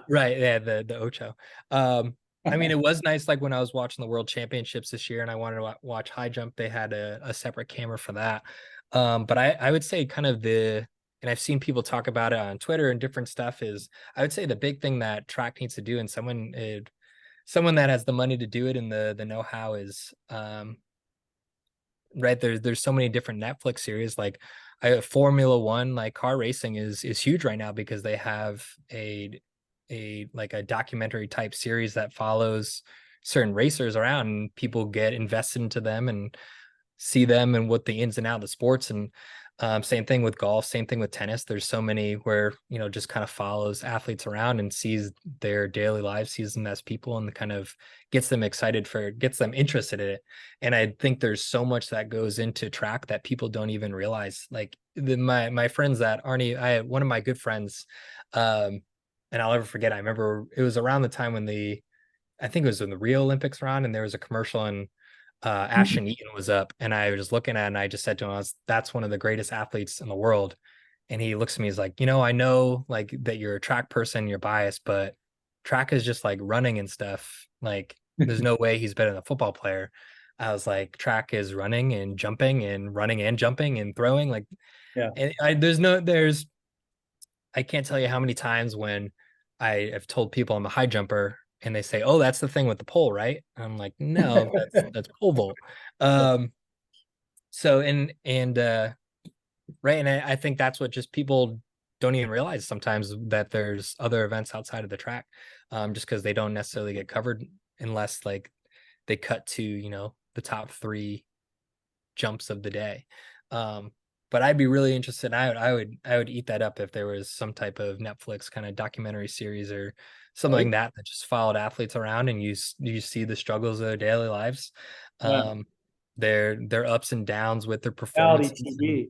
right. Yeah. The Ocho. I mean, it was nice. Like when I was watching the world championships this year and I wanted to watch high jump, they had a separate camera for that. But I would say kind of and I've seen people talk about it on Twitter and different stuff is I would say the big thing that track needs to do and someone that has the money to do it and the know-how is, right. There's so many different Netflix series. Like Formula One, like car racing is huge right now because they have like a documentary type series that follows certain racers around and people get invested into them and see them and what the ins and outs of the sports. And same thing with golf, same thing with tennis. There's so many where, just kind of follows athletes around and sees their daily lives, sees them as people and kind of gets them interested in it. And I think there's so much that goes into track that people don't even realize. Like my friends that aren't, I had one of my good friends, and I'll never forget. I remember it was around the time when I think it was when the Rio Olympics were on, and there was a commercial and Ashton Eaton was up, and I was just looking at it and I just said to him, that's one of the greatest athletes in the world. And he looks at me, he's like, I know like that you're a track person, you're biased, but track is just like running and stuff. Like there's no way he's better than a football player. I was like, track is running and jumping and running and jumping and throwing. Like, Yeah. and I can't tell you how many times when I have told people I'm a high jumper and they say, "Oh, that's the thing with the pole, right?" I'm like, "No, that's pole vault." So and right, and I think that's what just people don't even realize sometimes that there's other events outside of the track, just because they don't necessarily get covered unless like they cut to the top three jumps of the day. But I'd be really interested. I would eat that up if there was some type of Netflix kind of documentary series or something Right. like that just followed athletes around and you see the struggles of their daily lives, Yeah. um, their ups and downs with their Reality performances. TV.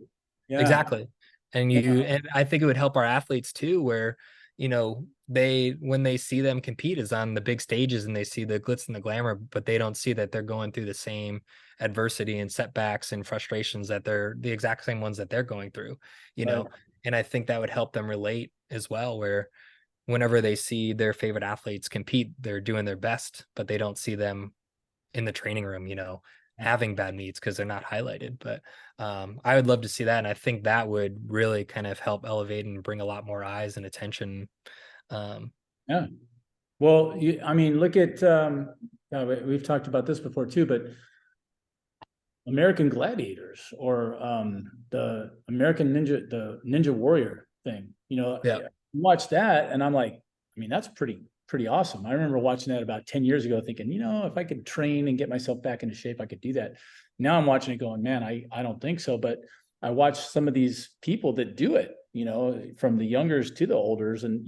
Yeah. Exactly. And Yeah. and I think it would help our athletes too, where, when they see them compete is on the big stages and they see the glitz and the glamour, but they don't see that they're going through the same adversity and setbacks and frustrations that they're the exact same ones that they're going through, you Right. know. And I think that would help them relate as well, where whenever they see their favorite athletes compete, they're doing their best, but they don't see them in the training room, having bad meets because they're not highlighted. But I would love to see that. And I think that would really kind of help elevate and bring a lot more eyes and attention. Um, Yeah. Well, I mean, look at, we've talked about this before too, but American Gladiators or the the Ninja Warrior thing, yeah. watch that and I'm like, I mean, that's pretty awesome. I remember watching that about 10 years ago thinking, if I could train and get myself back into shape, I could do that. Now I'm watching it going, man, I don't think so. But I watch some of these people that do it, from the youngers to the olders. And,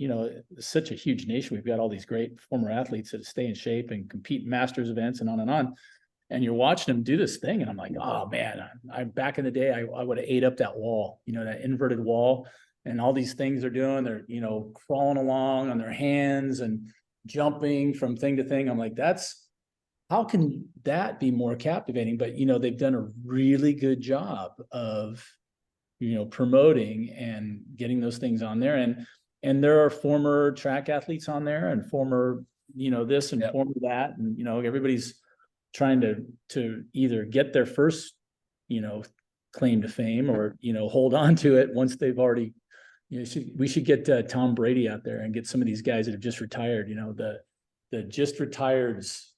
it's such a huge nation. We've got all these great former athletes that stay in shape and compete in masters events and on and on. And you're watching them do this thing. And I'm like, oh man, I back in the day, I would have ate up that wall, that inverted wall and all these things they're doing. They're, crawling along on their hands and jumping from thing to thing. I'm like, how can that be more captivating? But, they've done a really good job of, promoting and getting those things on there. And there are former track athletes on there and former, this and Yep. former that. And, everybody's trying to either get their first, claim to fame or, hold on to it once they've already, we should get Tom Brady out there and get some of these guys that have just retired, the just retired's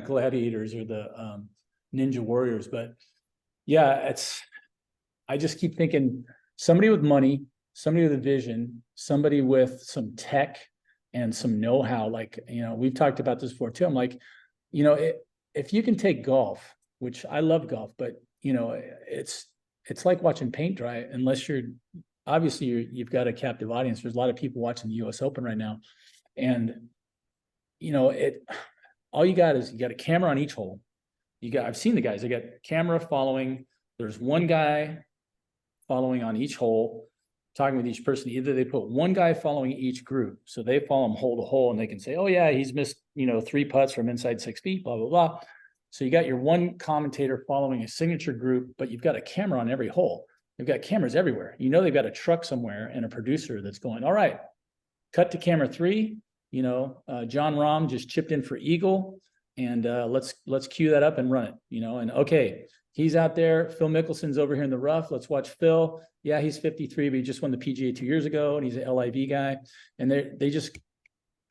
gladiators or the Ninja Warriors. But yeah, I just keep thinking somebody with money, somebody with a vision, somebody with some tech and some know-how. Like, we've talked about this before too. I'm like, if you can take golf, which I love golf, but it's like watching paint dry unless you've got a captive audience. There's a lot of people watching the US Open right now. And, all you got is you got a camera on each hole. I've seen the guys, they got camera following. There's one guy following on each hole, talking with each person. Either they put one guy following each group. So they follow them hole to hole and they can say, oh yeah, he's missed, 3 putts from inside 6 feet, blah, blah, blah. So you got your one commentator following a signature group, but you've got a camera on every hole. They've got cameras everywhere. You know, they've got a truck somewhere and a producer that's going, all right, cut to camera 3. You know, John Rahm just chipped in for eagle, and let's cue that up and run it. You know, and okay, he's out there. Phil Mickelson's over here in the rough. Let's watch Phil. Yeah, he's 53, but he just won the PGA 2 years ago, and he's an LIV guy. And they just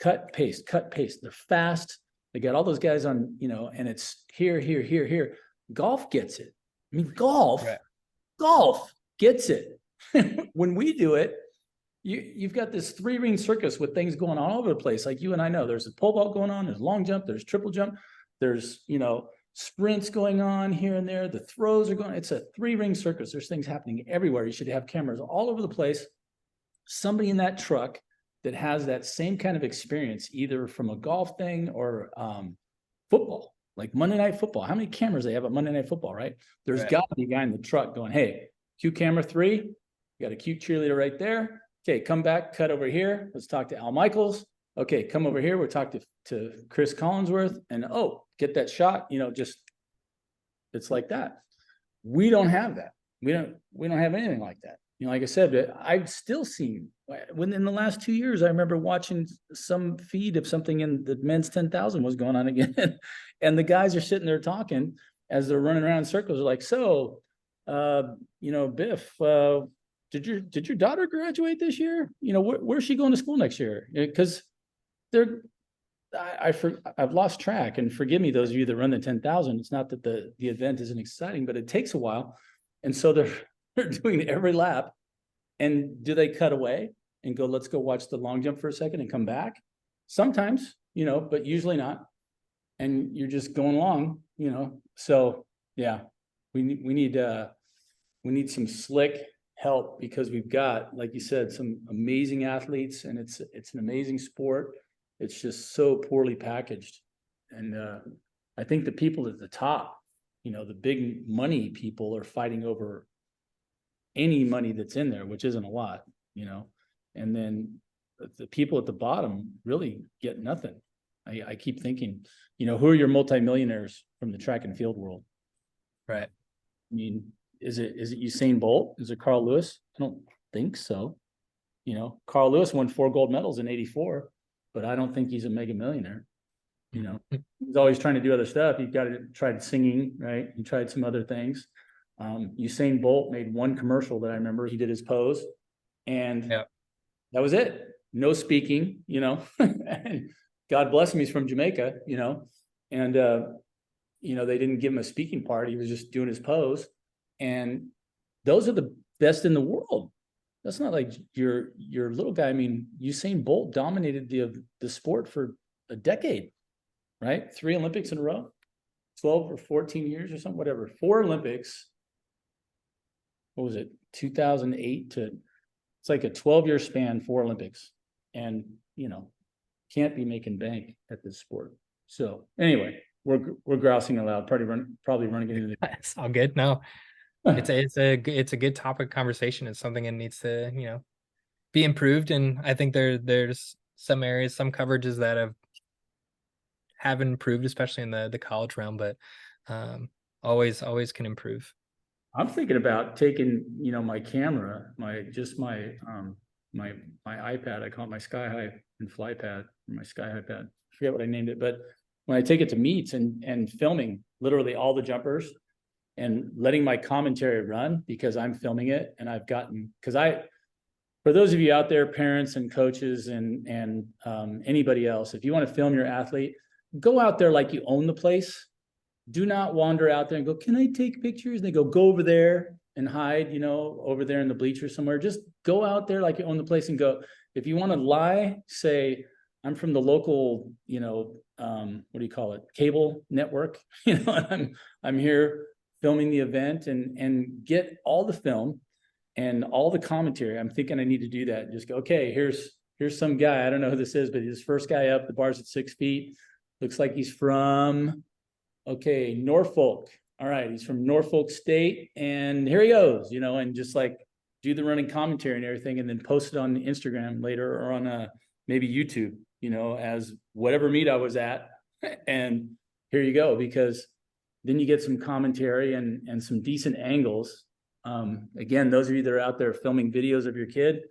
cut, paste. They're fast. They got all those guys on, you know, and it's here. Golf gets it. I mean, golf gets it. When we do it, you've got this 3-ring circus with things going on all over the place. Like you and I know, there's a pole vault going on, there's long jump, there's triple jump, there's, you know, sprints going on here and there. The throws are going, it's a 3-ring circus. There's things happening everywhere. You should have cameras all over the place. Somebody in that truck that has that same kind of experience, either from a golf thing or football, like Monday Night Football. How many cameras they have at Monday Night Football, right? There's got to be a guy in the truck going, hey, cue camera 3. You got a cute cheerleader right there. Okay, come back, cut over here. Let's talk to Al Michaels. Okay, come over here. We'll talk to Chris Collinsworth, and oh, get that shot. You know, just it's like that. We don't have that. We don't have anything like that. You know, like I said, I've still seen within the last 2 years. I remember watching some feed of something in the men's 10,000 was going on again, and the guys are sitting there talking as they're running around in circles. They're like, so, you know, Biff. Did your daughter graduate this year? You know, where's she going to school next year? Because I've lost track, and forgive me, those of you that run the 10,000. It's not that the event isn't exciting, but it takes a while, and so they're doing every lap. And do they cut away and go, let's go watch the long jump for a second and come back? Sometimes, you know, but usually not. And you're just going along, you know. So yeah, we need some slick help, because we've got, like you said, some amazing athletes, and it's an amazing sport. It's just so poorly packaged. And I think the people at the top, you know, the big money people are fighting over any money that's in there, which isn't a lot, you know, and then the people at the bottom really get nothing. I keep thinking, you know, who are your multimillionaires from the track and field world? Right. I mean, is it Usain Bolt? Is it Carl Lewis? I don't think so. You know, Carl Lewis won 4 gold medals in '84, but I don't think he's a mega millionaire. You know, he's always trying to do other stuff. He tried singing, right? He tried some other things. Usain Bolt made one commercial that I remember. He did his pose, and that was it. No speaking, you know. And God bless him, he's from Jamaica, you know, and you know, they didn't give him a speaking part. He was just doing his pose. And those are the best in the world. That's not like your little guy. I mean, Usain Bolt dominated the sport for a decade, right? 3 Olympics in a row, 12 or 14 years or something, whatever. 4 Olympics. What was it? 2008 to, it's like a 12-year span, 4 Olympics. And, you know, can't be making bank at this sport. So anyway, we're grousing aloud, probably running into the. It's all good. No. It's a good topic of conversation. It's something that needs to, you know, be improved. And I think there's some areas, some coverages that have improved, especially in the college realm, but always can improve. I'm thinking about taking, you know, my camera, my iPad. I call it my Sky High and Fly Pad, my Sky High Pad. I forget what I named it, but when I take it to meets and filming literally all the jumpers, and letting my commentary run, because I'm filming it, and I've gotten, for those of you out there, parents and coaches and anybody else, if you want to film your athlete, go out there like you own the place. Do not wander out there and go, can I take pictures? And they go over there and hide, you know, over there in the bleachers somewhere. Just go out there like you own the place and go. If you want to lie, say, I'm from the local, you know, what do you call it? Cable network. You know, I'm here filming the event, and get all the film and all the commentary. I'm thinking I need to do that. And just go, okay, here's some guy. I don't know who this is, but he's the first guy up. The bar's at 6 feet. Looks like he's from, okay, Norfolk. All right, he's from Norfolk State, and here he goes, you know, and just like do the running commentary and everything, and then post it on Instagram later, or on maybe YouTube, you know, as whatever meet I was at. And here you go, because then you get some commentary and some decent angles. Again, those of you that are out there filming videos of your kid,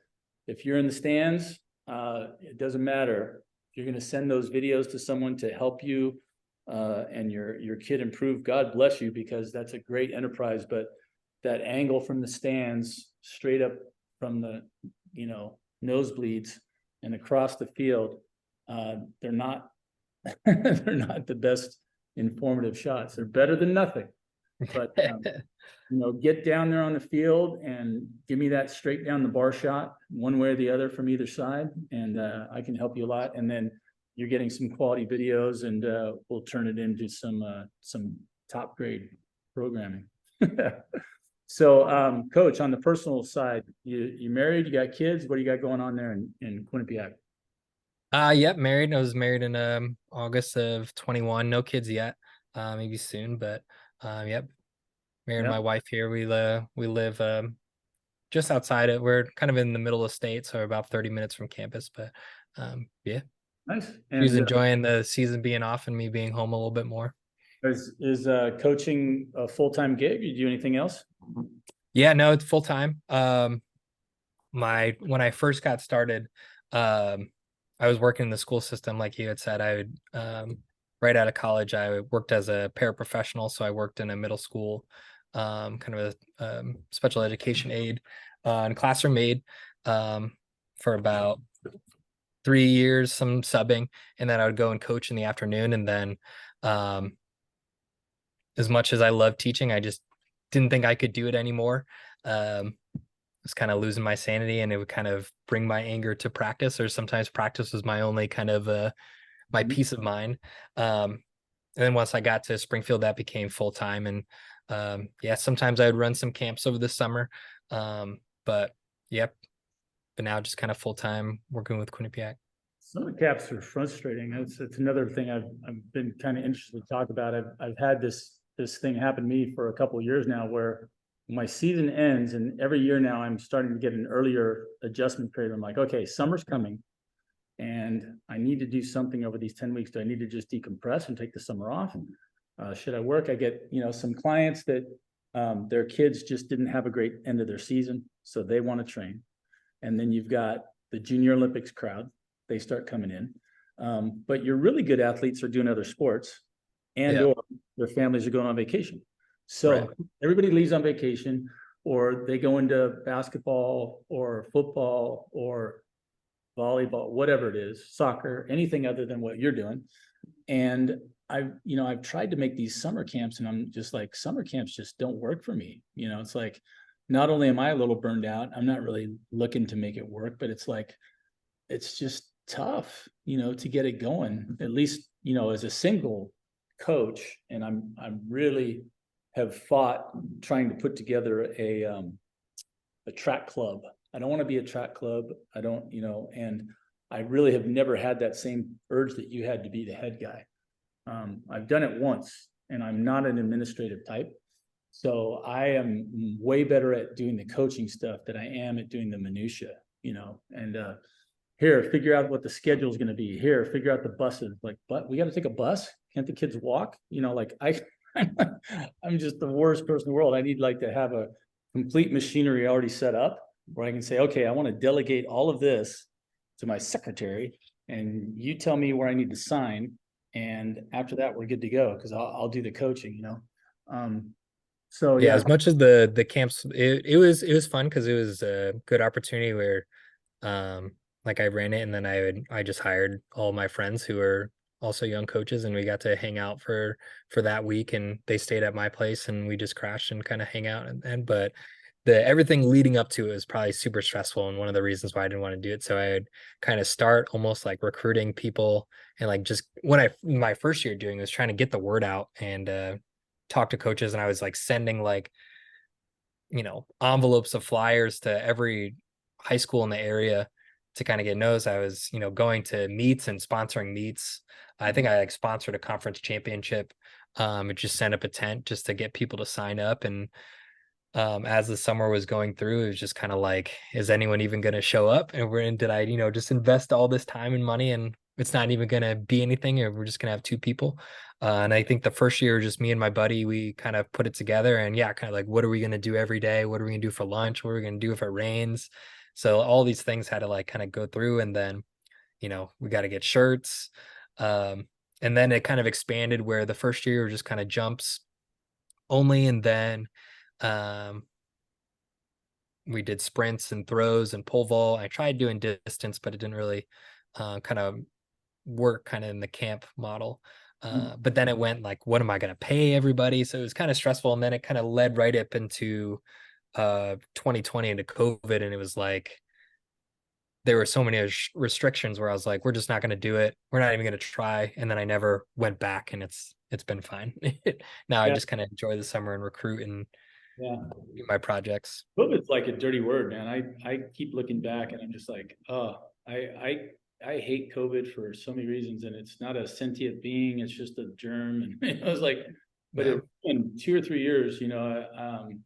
if you're in the stands, it doesn't matter. You're going to send those videos to someone to help you and your kid improve. God bless you, because that's a great enterprise. But that angle from the stands, straight up from the nosebleeds and across the field, they're not they're not the best informative shots. They're better than nothing. But get down there on the field and give me that straight down the bar shot, one way or the other from either side, and I can help you a lot. And then you're getting some quality videos, and we'll turn it into some top grade programming. So, Coach, on the personal side, you married, you got kids. What do you got going on there in Quinnipiac? Yep, married. I was married in August of 21. No kids yet. Maybe soon, but yep. Married my wife here. We live just outside it. We're kind of in the middle of state, so we're about 30 minutes from campus. But yeah. Nice. She's enjoying the season being off and me being home a little bit more. Is coaching a full-time gig? Do you do anything else? Yeah, no, it's full time. When I first got started, I was working in the school system, like you had said. I would right out of college, I worked as a paraprofessional, so I worked in a middle school, kind of a special education aide and classroom aide for about 3 years, some subbing, and then I would go and coach in the afternoon. And then as much as I love teaching, I just didn't think I could do it anymore. I was kind of losing my sanity, and it would kind of bring my anger to practice, or sometimes practice was my only kind of my peace of mind. And then once I got to Springfield, that became full time. And yeah, sometimes I would run some camps over the summer. But yep, but now just kind of full time working with Quinnipiac. Some of the caps are frustrating. It's another thing I've been kind of interested to talk about. I've had this thing happen to me for a couple of years now, where my season ends, and every year now I'm starting to get an earlier adjustment period. I'm like, okay, summer's coming, and I need to do something over these 10 weeks. Do I need to just decompress and take the summer off? Should I work? I get some clients that their kids just didn't have a great end of their season, so they want to train. And then you've got the Junior Olympics crowd. They start coming in. But your really good athletes are doing other sports, and or their families are going on vacation. So everybody leaves on vacation, or they go into basketball or football or volleyball, whatever it is, soccer, anything other than what you're doing. And I've tried to make these summer camps, and I'm just like, summer camps just don't work for me. It's like, not only am I a little burned out, I'm not really looking to make it work, but it's like, it's just tough, to get it going, at least, as a single coach. And I'm really have fought trying to put together a track club. I don't want to be a track club. I don't, and I really have never had that same urge that you had to be the head guy. I've done it once, and I'm not an administrative type. So I am way better at doing the coaching stuff than I am at doing the minutia, and here, figure out what the schedule is going to be. Here, figure out the buses. Like, but we got to take a bus. Can't the kids walk? I'm just the worst person in the world. I need to have a complete machinery already set up where I can say, okay, I want to delegate all of this to my secretary, and you tell me where I need to sign. And after that, we're good to go, because I'll do the coaching, So yeah, as much as the camps, it was fun, because it was a good opportunity where like I ran it, and then I just hired all my friends who were also young coaches, and we got to hang out for that week, and they stayed at my place, and we just crashed and kind of hang out. But everything leading up to it was probably super stressful, and one of the reasons why I didn't want to do it. So I would kind of start almost like recruiting people, and like just my first year doing was trying to get the word out and talk to coaches. And I was like sending envelopes of flyers to every high school in the area to kind of get no's. I was, going to meets and sponsoring meets. I think I sponsored a conference championship. It just sent up a tent just to get people to sign up. And as the summer was going through, it was just kind of like, is anyone even going to show up? And did I, just invest all this time and money? And it's not even going to be anything, or we're just going to have two people. And I think the first year, just me and my buddy, we kind of put it together, and yeah, kind of like, what are we going to do every day? What are we going to do for lunch? What are we going to do if it rains? So all these things had to like kind of go through, and then, we got to get shirts. And then it kind of expanded where the first year were just kind of jumps only. And then, um, we did sprints and throws and pole vault. I tried doing distance, but it didn't really kind of work kind of in the camp model. But then it went like, what am I going to pay everybody? So it was kind of stressful. And then it kind of led right up into 2020 into COVID. And it was like, there were so many restrictions where I was like, we're just not going to do it. We're not even going to try. And then I never went back, and it's been fine. Now I Yeah, just kind of enjoy the summer and recruit and yeah. do my projects. COVID's like a dirty word, man. I keep looking back and I'm just like, oh, I hate COVID for so many reasons, and it's not a sentient being; it's just a germ. And I was like, but Yeah. in 2 or 3 years,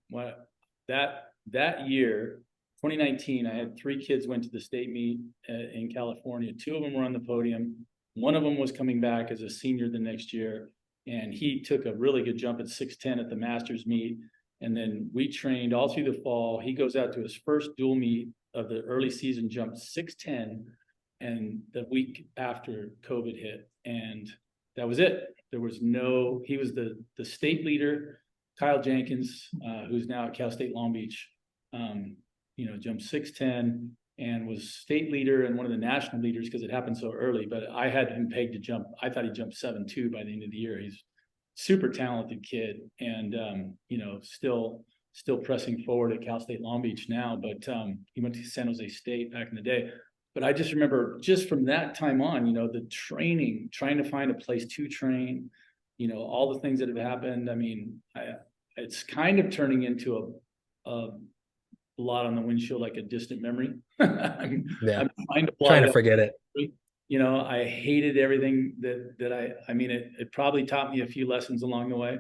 what that year, 2019, I had 3 kids went to the state meet in California. 2 of them were on the podium. One of them was coming back as a senior the next year, and he took a really good jump at 6'10" at the Masters meet. And then we trained all through the fall. He goes out to his first dual meet of the early season, jumped 6'10", and the week after COVID hit, and that was it. There was no. He was the state leader. Kyle Jenkins, who's now at Cal State Long Beach, jumped 6'10" and was state leader and one of the national leaders because it happened so early. But I had him pegged to jump. I thought he jumped 7'2" by the end of the year. He's super talented kid, and still pressing forward at Cal State Long Beach now. But he went to San Jose State back in the day. But I just remember, just from that time on, the training, trying to find a place to train, all the things that have happened. I mean, it's kind of turning into a blot on the windshield, like a distant memory. Yeah. I'm trying to Trying blot to it out. forget it. I hated everything I mean, it probably taught me a few lessons along the way.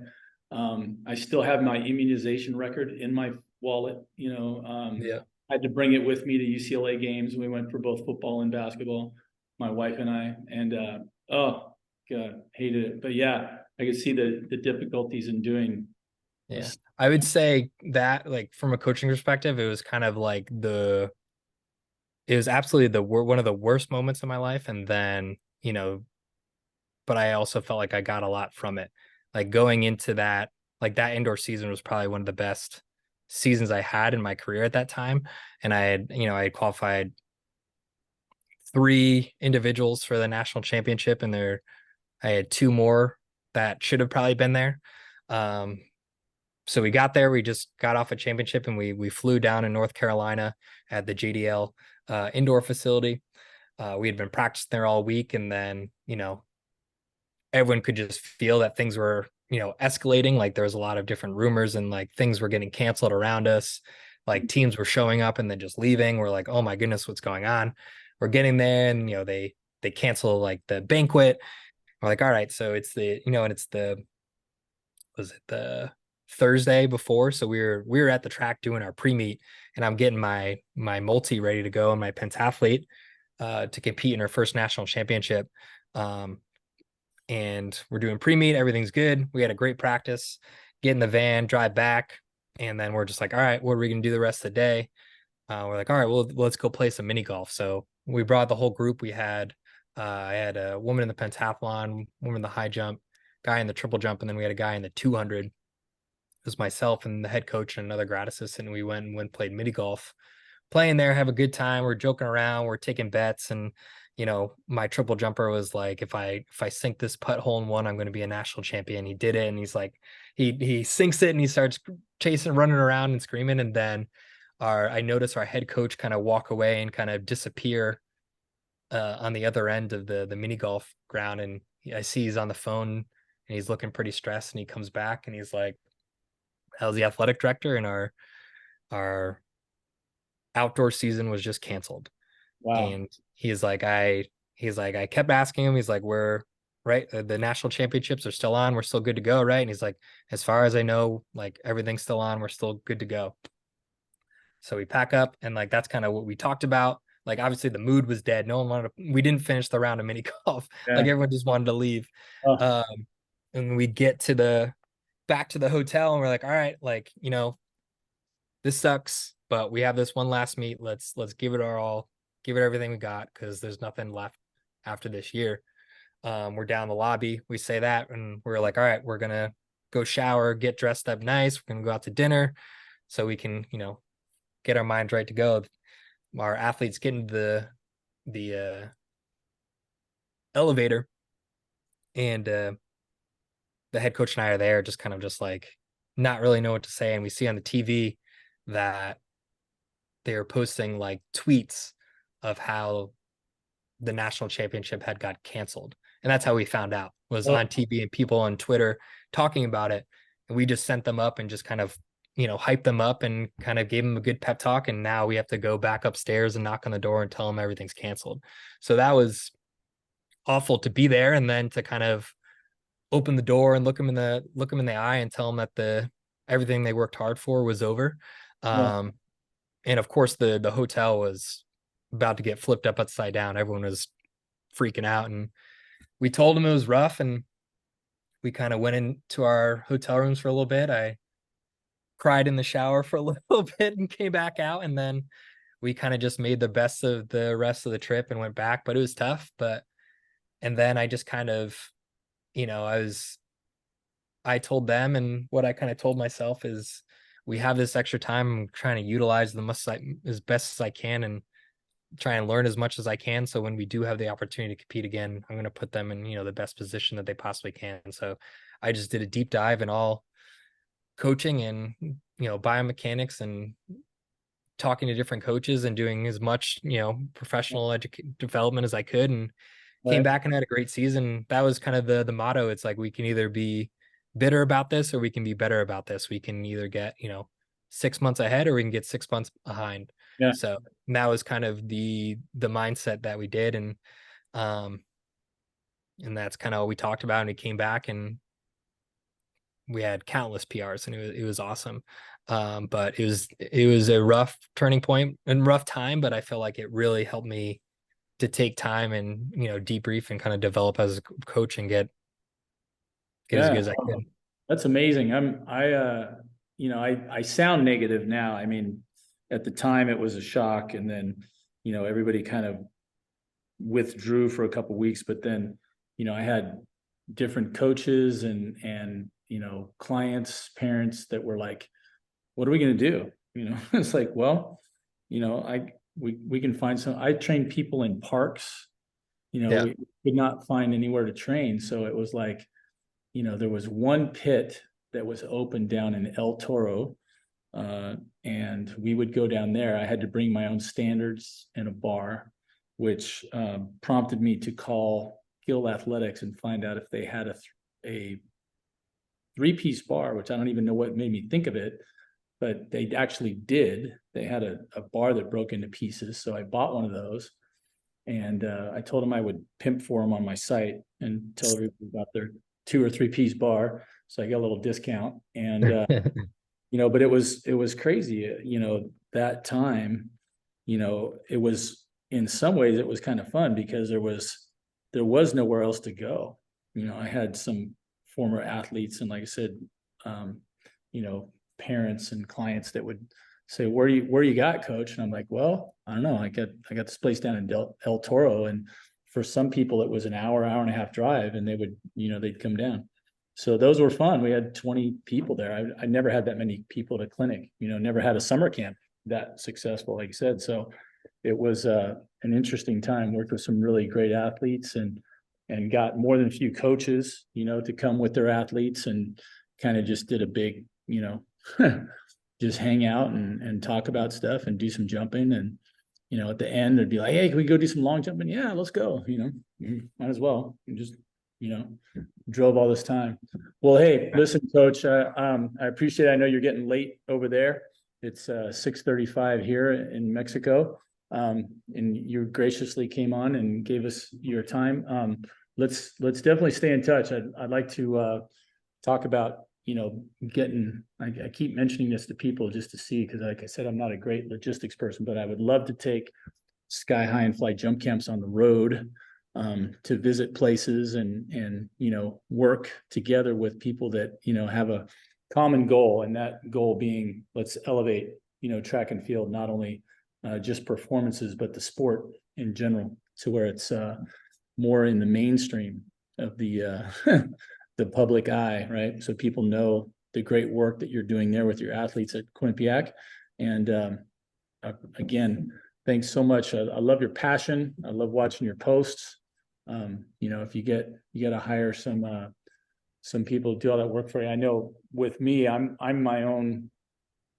I still have my immunization record in my wallet. Yeah. I had to bring it with me to UCLA games. We went for both football and basketball, my wife and I, and oh God, hated it. But yeah, I could see the difficulties in doing Yeah. this. I would say that, like, from a coaching perspective, it was kind of like it was absolutely one of the worst moments of my life. And then, but I also felt like I got a lot from it. Like, going into that, like, that indoor season was probably one of the best seasons I had in my career at that time. And I had qualified 3 individuals for the national championship, and I had 2 more that should have probably been there. So we got there, we just got off a championship, and we flew down in North Carolina at the JDL indoor facility. We had been practicing there all week, and then, everyone could just feel that things were, escalating. Like, there was a lot of different rumors, and like things were getting canceled around us. Like, teams were showing up and then just leaving. We're like, oh my goodness, what's going on? We're getting there, and they cancel like the banquet. We're like, all right, so it's and it's was it the Thursday before? So we were at the track doing our pre-meet, and I'm getting my multi ready to go, and my pentathlete to compete in her first national championship. And we're doing pre-meet, everything's good. We had a great practice, get in the van, drive back, and then we're just like, all right, what are we gonna do the rest of the day? We're like, all right, well, let's go play some mini golf. So we brought the whole group. I had a woman in the pentathlon, woman in the high jump, guy in the triple jump, and then we had a guy in the 200. It was myself and the head coach and another grad assistant. And we went and played mini golf, playing there, have a good time. We're joking around, we're taking bets. And, my triple jumper was like, if I sink this putt hole in one, I'm going to be a national champion. He did it. And he's like, he sinks it, and he starts chasing, running around and screaming. And then I noticed our head coach kind of walk away and kind of disappear on the other end of the mini golf ground. And I see he's on the phone, and he's looking pretty stressed, and he comes back, and he's like, that was the athletic director, and our outdoor season was just canceled. Wow. And I kept asking him, he's like, we're right, the national championships are still on, we're still good to go, right? And he's like, as far as I know, like, everything's still on, we're still good to go. So we pack up, and like, that's kind of what we talked about. like obviously the mood was dead. No one wanted to, we didn't finish the round of mini golf. Yeah. Like everyone just wanted to leave. Oh, Um, and we get to the back to the hotel and we're like, all right, like, this sucks, but we have this one last meet. Let's give it our all, give it everything we got, because there's nothing left after this year. We're down the lobby. We say that, and we're like, all right, we're gonna go shower, get dressed up nice. We're gonna go out to dinner, so we can, get our minds right to go. Our athletes get into the elevator, and the head coach and I are there, just kind of just like not really know what to say. And we see on the TV that they're posting like tweets of how the national championship had got canceled. And that's how we found out, was oh, on TV and people on Twitter talking about it. And we just sent them up and just kind of, hyped them up and kind of gave them a good pep talk. And now we have to go back upstairs and knock on the door and tell them everything's canceled. So that was awful to be there, and then to kind of open the door and look them in the eye and tell them that everything they worked hard for was over. yeah. Um, and of course the hotel was about to get flipped up upside down. Everyone was freaking out, and we told them it was rough, and we kind of went into our hotel rooms for a little bit. I cried in the shower for a little bit and came back out, and then we kind of just made the best of the rest of the trip and went back. But it was tough. And then I just kind of, I told them, and what I kind of told myself is, we have this extra time. I'm trying to utilize the most as best as I can, and try and learn as much as I can. So when we do have the opportunity to compete again, I'm going to put them in, the best position that they possibly can. So I just did a deep dive in all coaching and, biomechanics, and talking to different coaches, and doing as much, professional development as I could, and came Right. back and had a great season. That was kind of the motto. It's like, we can either be bitter about this, or we can be better about this. We can either get, 6 months ahead, or we can get 6 months behind. Yeah. So that was kind of the mindset that we did. Um and that's kind of what we talked about. And we came back and we had countless PRs, and it was awesome. But it was a rough turning point and rough time, but I feel like it really helped me to take time and, debrief and kind of develop as a coach and get as Yeah. good as I could. That's amazing. I sound negative now. I mean, at the time it was a shock, and then, everybody kind of withdrew for a couple of weeks, but then, I had different coaches and, clients, parents that were like, what are we going to do? It's like, well, we can find some. I trained people in parks. Yeah. We could not find anywhere to train. So it was like, there was one pit that was open down in El Toro. And we would go down there. I had to bring my own standards and a bar, which prompted me to call Guild Athletics and find out if they had a three-piece bar, which I don't even know what made me think of it, but they actually did. They had a bar that broke into pieces. So I bought one of those, and I told them I would pimp for them on my site and tell everybody about their 2 or 3-piece bar. So I got a little discount. And, but it was crazy, that time, it was, in some ways it was kind of fun, because there was nowhere else to go. I had some former athletes, and like I said, parents and clients that would say, where you got, coach? And I'm like, well, I don't know. I got this place down in El Toro. And for some people it was an hour and a half drive, and they would, they'd come down. So those were fun. We had 20 people there. I never had that many people at a clinic, never had a summer camp that successful, like you said. So it was an interesting time. Worked with some really great athletes, and got more than a few coaches, to come with their athletes, and kind of just did a big, just hang out and talk about stuff and do some jumping. And, at the end, they'd be like, hey, can we go do some long jumping? Yeah, let's go. Might as well. And just, drove all this time. Well, hey, listen, coach, I appreciate it. I know you're getting late over there. It's 6:35 here in Mexico. And you graciously came on and gave us your time. Let's definitely stay in touch. I'd like to talk about, I keep mentioning this to people just to see, because like I said, I'm not a great logistics person, but I would love to take sky high and fly jump camps on the road, to visit places and, you know, work together with people that, you know, have a common goal, and that goal being, let's elevate, you know, track and field, not only just performances, but the sport in general, to where it's more in the mainstream of the the public eye, right? So people know the great work that you're doing there with your athletes at Quinnipiac. And again, thanks so much. I love your passion. I love watching your posts. You know, if you got to hire some people to do all that work for you. I know with me, I'm my own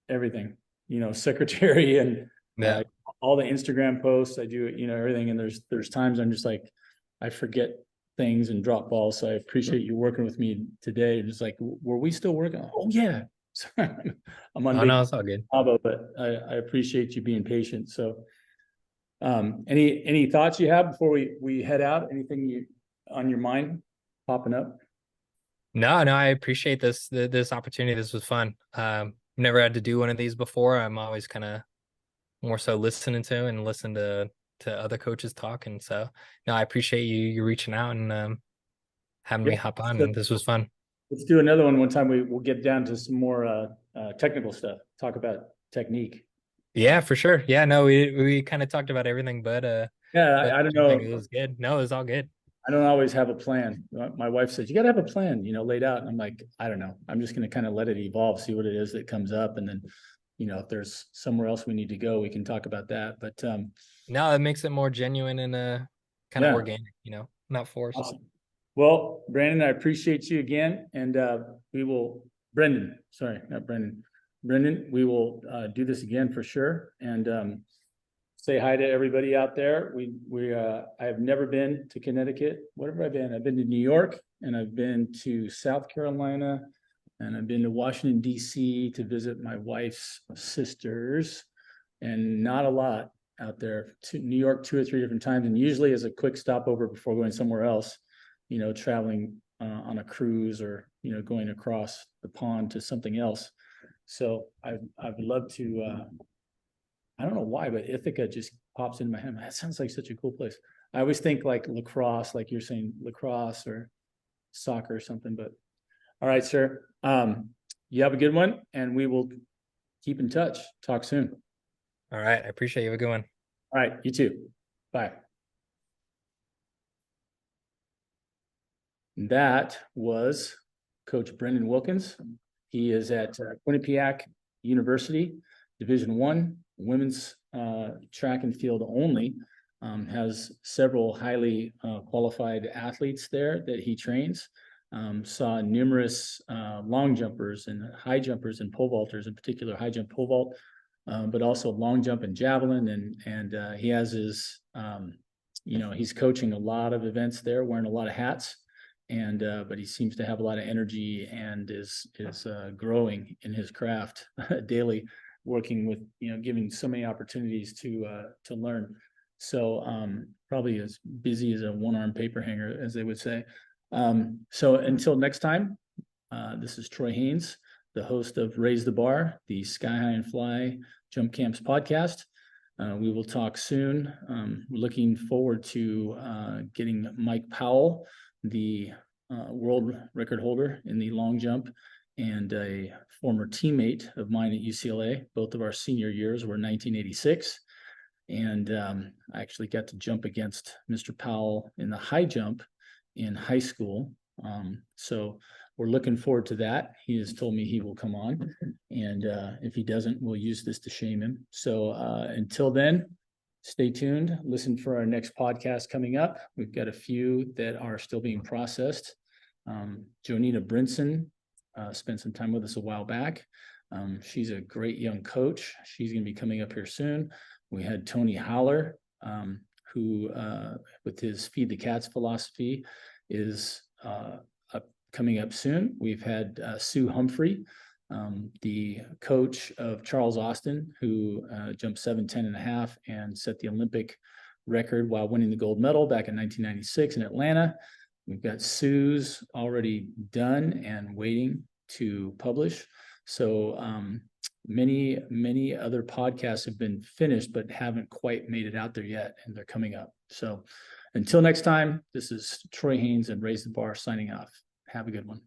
everything, you know, secretary and Yeah. all the Instagram posts. I do, you know, everything. And there's times I'm just like, I forget things and drop balls. So I appreciate you working with me today. Just like, were we still working? Oh yeah. Sorry. I'm on Oh no, it's all good. vacation, but I appreciate you being patient. So any thoughts you have before we head out? Anything you on your mind popping up? No, no, I appreciate this opportunity. This was fun. Never had to do one of these before. I'm always kind of more so listening to and listen to other coaches talk. And so no, I appreciate you reaching out and having me Yeah. hop on. So And this was fun. let's do another one time. We'll get down to some more technical stuff. Talk about technique. Yeah, for sure. Yeah, no, we kind of talked about everything, Yeah, but I don't I think know. it was good. No, it was all good. I don't always have a plan. My wife says, you got to have a plan, you know, laid out. And I'm like, I don't know. I'm just going to kind of let it evolve, see what it is that comes up. And then, you know, if there's somewhere else we need to go, we can talk about that. But No, it makes it more genuine and kind of yeah, organic, you know, not forced. awesome. Well, Brandon, I appreciate you again. And Brendan, sorry, not Brendan. Brendan, we will do this again for sure. And say hi to everybody out there. I have never been to Connecticut. What have I been? I've been to New York, and I've been to South Carolina, and I've been to Washington, D.C. to visit my wife's sisters, and not a lot out there. To New York 2 or 3 different times, and usually as a quick stopover before going somewhere else, you know, traveling on a cruise or, you know, going across the pond to something else. So I'd love to I don't know why, but Ithaca just pops into my head. That sounds like such a cool place. I always think like lacrosse, like you're saying lacrosse or soccer or something, but all right, sir. You have a good one, and we will keep in touch. Talk soon. All right. I appreciate you. Have a good one. All right, you too. Bye. That was Coach Brendan Wilkins. He is at Quinnipiac University, Division I, women's track and field only. Has several highly qualified athletes there that he trains. Saw numerous long jumpers and high jumpers and pole vaulters, in particular high jump pole vault, but also long jump and javelin. And he has his, you know, he's coaching a lot of events there, wearing a lot of hats. And but he seems to have a lot of energy and is growing in his craft daily, working with, you know, giving so many opportunities to learn. So probably as busy as a one-armed paper hanger, as they would say. So until next time, this is Troy Haynes, the host of Raise the Bar, the Sky High and Fly Jump Camps podcast. We will talk soon. Looking forward to getting Mike Powell, the world record holder in the long jump, and a former teammate of mine at UCLA. Both of our senior years were 1986. And I actually got to jump against Mr. Powell in the high jump in high school. So we're looking forward to that. He has told me he will come on. And if he doesn't, we'll use this to shame him. So until then, stay tuned. Listen for our next podcast coming up. We've got a few that are still being processed. Jonita Brinson spent some time with us a while back. She's a great young coach. She's going to be coming up here soon. We had Tony Haller, who, with his Feed the Cats philosophy, is coming up soon. We've had Sue Humphrey, the coach of Charles Austin, who jumped 7:10.5 and set the Olympic record while winning the gold medal back in 1996 in Atlanta. We've got Sue's already done and waiting to publish. So many other podcasts have been finished, but haven't quite made it out there yet, and they're coming up. So until next time, this is Troy Haynes and Raise the Bar signing off. Have a good one.